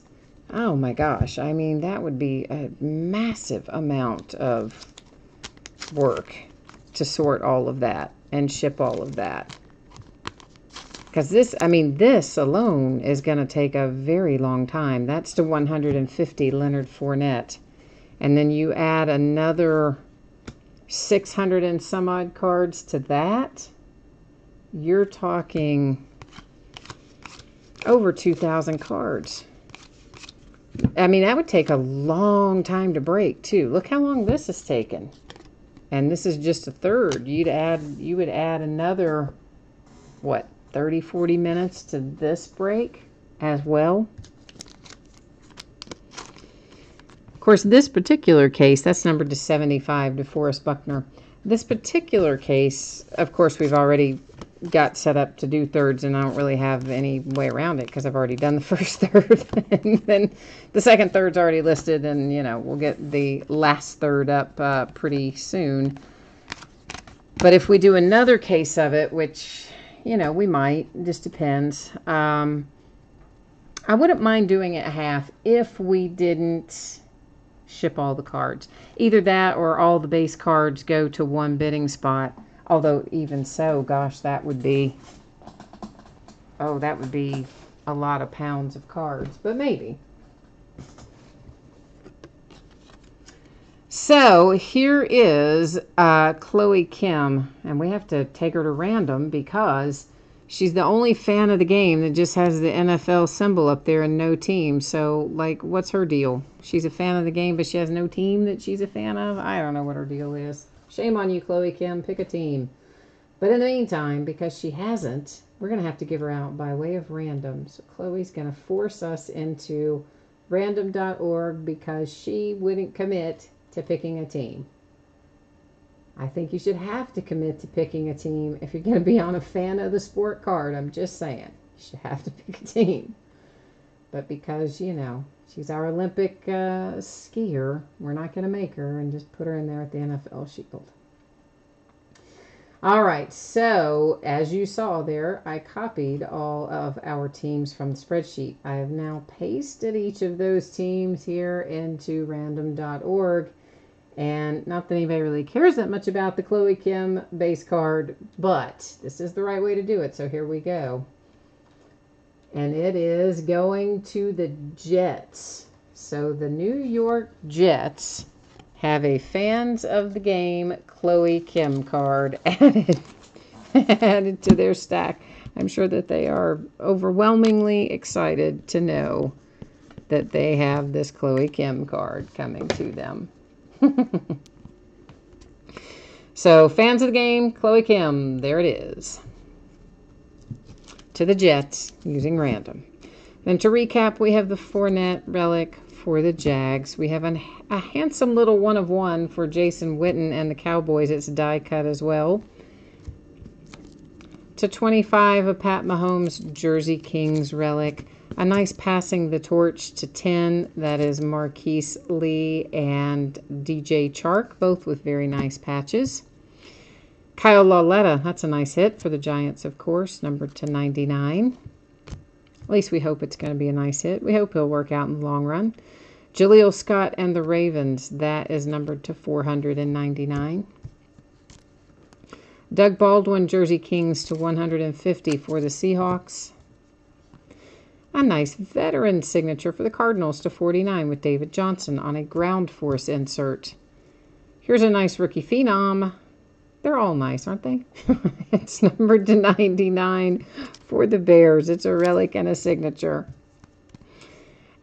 Speaker 1: oh my gosh, I mean, that would be a massive amount of work to sort all of that and ship all of that. Because this, I mean, this alone is going to take a very long time. That's to 150 Leonard Fournette. And then you add another 600 and some odd cards to that, you're talking over 2,000 cards. I mean, that would take a long time to break, too. Look how long this has taken. And this is just a third. You would add another, what, 30, 40 minutes to this break as well. Of course, this particular case, that's numbered to 75, DeForest Buckner. This particular case, of course, we've already got set up to do thirds, and I don't really have any way around it because I've already done the first third. And then the second third's already listed, and, you know, we'll get the last third up pretty soon. But if we do another case of it, which, you know, we might, just depends. I wouldn't mind doing it half if we didn't ship all the cards. Either that or all the base cards go to one bidding spot. Although even so, gosh, that would be, oh, that would be a lot of pounds of cards, but maybe. So here is Chloe Kim, and we have to take her to random because she's the only fan of the game that just has the NFL symbol up there and no team. So, like, what's her deal? She's a fan of the game, but she has no team that she's a fan of? I don't know what her deal is. Shame on you, Chloe Kim. Pick a team. But in the meantime, because she hasn't, we're going to have to give her out by way of random. So Chloe's going to force us into random.org because she wouldn't commit to picking a team. I think you should have to commit to picking a team if you're going to be on a fan of the sport card. I'm just saying. You should have to pick a team. But because, you know, she's our Olympic skier, we're not going to make her and just put her in there at the NFL Shield. All right, so as you saw there, I copied all of our teams from the spreadsheet. I have now pasted each of those teams here into random.org. And not that anybody really cares that much about the Chloe Kim base card, but this is the right way to do it. So here we go. And it is going to the Jets. So the New York Jets have a fans of the game Chloe Kim card added to their stack. I'm sure that they are overwhelmingly excited to know that they have this Chloe Kim card coming to them. So, fans of the game, Chloe Kim, there it is. To the Jets, using random. Then to recap, we have the Fournette relic for the Jags. We have a handsome little 1/1 for Jason Witten and the Cowboys. It's die cut as well. To 25, a Pat Mahomes Jersey Kings relic. A nice passing the torch to 10. That is Marquise Lee and DJ Chark, both with very nice patches. Kyle Lauletta, that's a nice hit for the Giants, of course, numbered to 99. At least we hope it's going to be a nice hit. We hope he'll work out in the long run. Jaleel Scott and the Ravens, that is numbered to 499. Doug Baldwin, Jersey Kings to 150 for the Seahawks. A nice veteran signature for the Cardinals to 49 with David Johnson on a ground force insert. Here's a nice rookie phenom. They're all nice, aren't they? It's numbered to 99 for the Bears. It's a relic and a signature.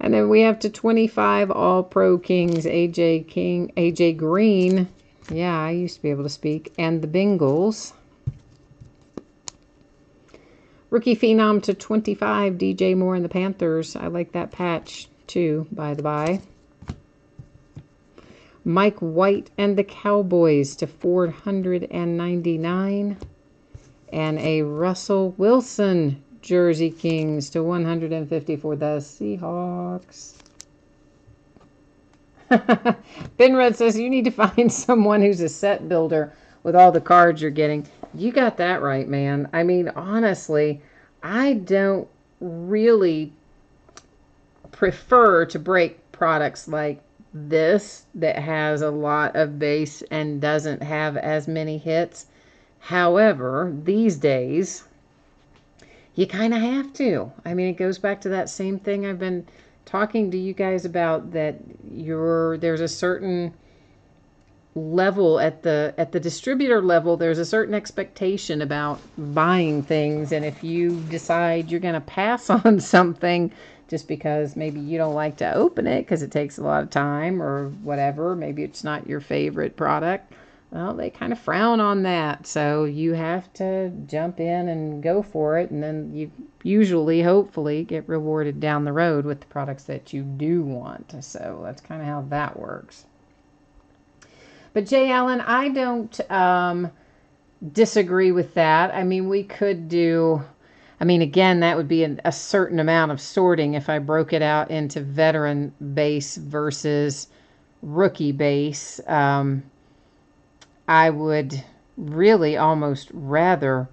Speaker 1: And then we have to 25 All-Pro Kings, AJ Green. Yeah, I used to be able to speak. And the Bengals. Rookie phenom to 25, DJ Moore and the Panthers. I like that patch, too, by the by. Mike White and the Cowboys to 499. And a Russell Wilson Jersey Kings to 150 for the Seahawks. Ben Red says, you need to find someone who's a set builder with all the cards you're getting. You got that right, man. I mean, honestly, I don't really prefer to break products like this that has a lot of base and doesn't have as many hits. However, these days, you kind of have to. I mean, it goes back to that same thing I've been talking to you guys about, that there's a certain level at the distributor level. There's a certain expectation about buying things, and if you decide you're going to pass on something just because maybe you don't like to open it because it takes a lot of time or whatever, maybe it's not your favorite product, well, they kind of frown on that. So you have to jump in and go for it, and then you usually, hopefully, get rewarded down the road with the products that you do want. So that's kind of how that works. But Jay Allen, I don't disagree with that. I mean, we could do, I mean, again, that would be a certain amount of sorting if I broke it out into veteran base versus rookie base. I would really almost rather,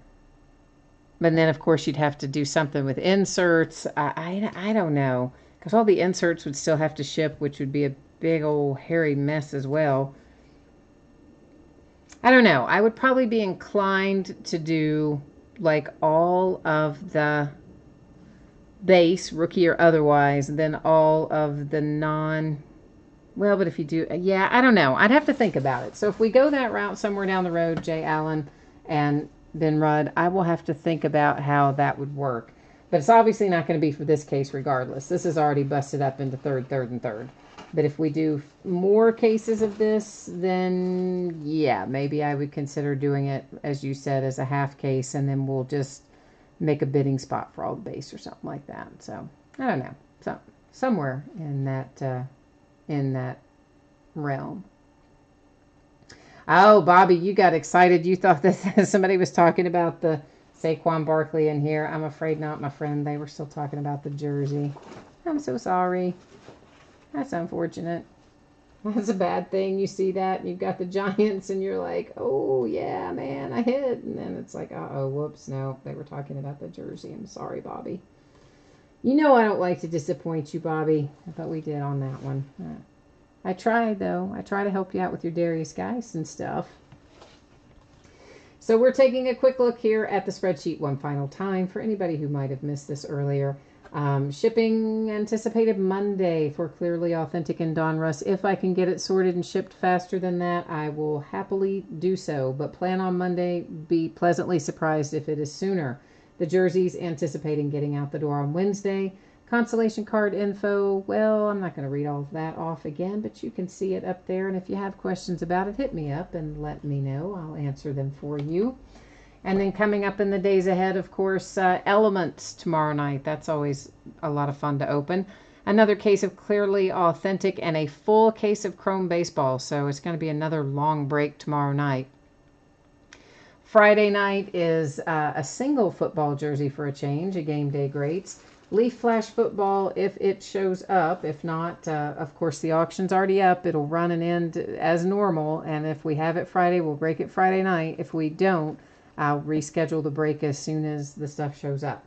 Speaker 1: but then of course you'd have to do something with inserts. I don't know, because all the inserts would still have to ship, which would be a big old hairy mess as well. I don't know. I would probably be inclined to do like all of the base, rookie or otherwise, and then all of the well, but if you do, yeah, I don't know. I'd have to think about it. So if we go that route somewhere down the road, Jay Allen and Ben Rudd, I will have to think about how that would work. But it's obviously not going to be for this case regardless. This is already busted up into third, and third. But if we do more cases of this, then yeah, maybe I would consider doing it, as you said, as a half case, and then we'll just make a bidding spot for all the base or something like that. So I don't know. So somewhere in that realm. Oh, Bobby, you got excited. You thought that somebody was talking about the Saquon Barkley in here. I'm afraid not, my friend. They were still talking about the jersey. I'm so sorry. That's unfortunate. That's a bad thing. You see that, and you've got the Giants, and you're like, oh, yeah, man, I hit. And then it's like, uh-oh, whoops, no. They were talking about the jersey. I'm sorry, Bobby. You know I don't like to disappoint you, Bobby. But we did on that one. I try, though. I try to help you out with your Darius Geis and stuff. So we're taking a quick look here at the spreadsheet one final time for anybody who might have missed this earlier. Shipping anticipated Monday for Clearly Authentic and Donruss. If I can get it sorted and shipped faster than that, I will happily do so. But plan on Monday. Be pleasantly surprised if it is sooner. The jerseys anticipating getting out the door on Wednesday. Consolation card info, well, I'm not going to read all of that off again, but you can see it up there. And if you have questions about it, hit me up and let me know. I'll answer them for you. And then coming up in the days ahead, of course, Elements tomorrow night. That's always a lot of fun to open. Another case of Clearly Authentic and a full case of Chrome Baseball. So it's going to be another long break tomorrow night. Friday night is a single football jersey for a change, a Game Day Greats. Leaf Flash Football, if it shows up. If not, of course, the auction's already up. It'll run and end as normal. And if we have it Friday, we'll break it Friday night. If we don't, I'll reschedule the break as soon as the stuff shows up.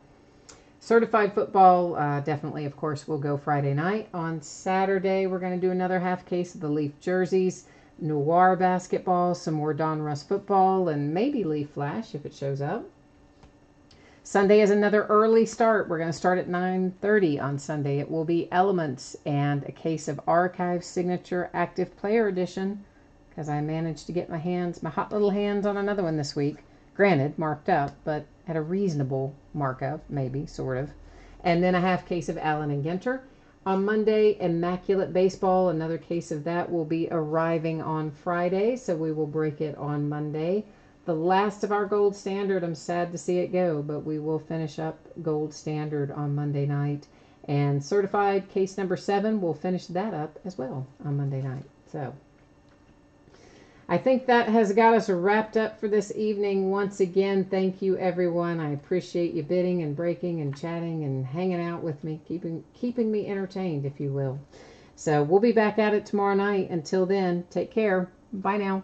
Speaker 1: Certified Football, definitely, of course, will go Friday night. On Saturday, we're going to do another half case of the Leaf jerseys. Noir Basketball, some more Donruss Football, and maybe Leaf Flash if it shows up. Sunday is another early start. We're going to start at 9:30 on Sunday. It will be Elements and a case of Archive Signature Active Player Edition, because I managed to get my hot little hands on another one this week. Granted, marked up, but at a reasonable markup, maybe, sort of. And then a half case of Allen and Ginter. On Monday, Immaculate Baseball, another case of that will be arriving on Friday, so we will break it on Monday. The last of our Gold Standard, I'm sad to see it go, but we will finish up Gold Standard on Monday night. And Certified case number 7, we'll finish that up as well on Monday night. So I think that has got us wrapped up for this evening. Once again, thank you, everyone. I appreciate you bidding and breaking and chatting and hanging out with me, keeping me entertained, if you will. So we'll be back at it tomorrow night. Until then, take care. Bye now.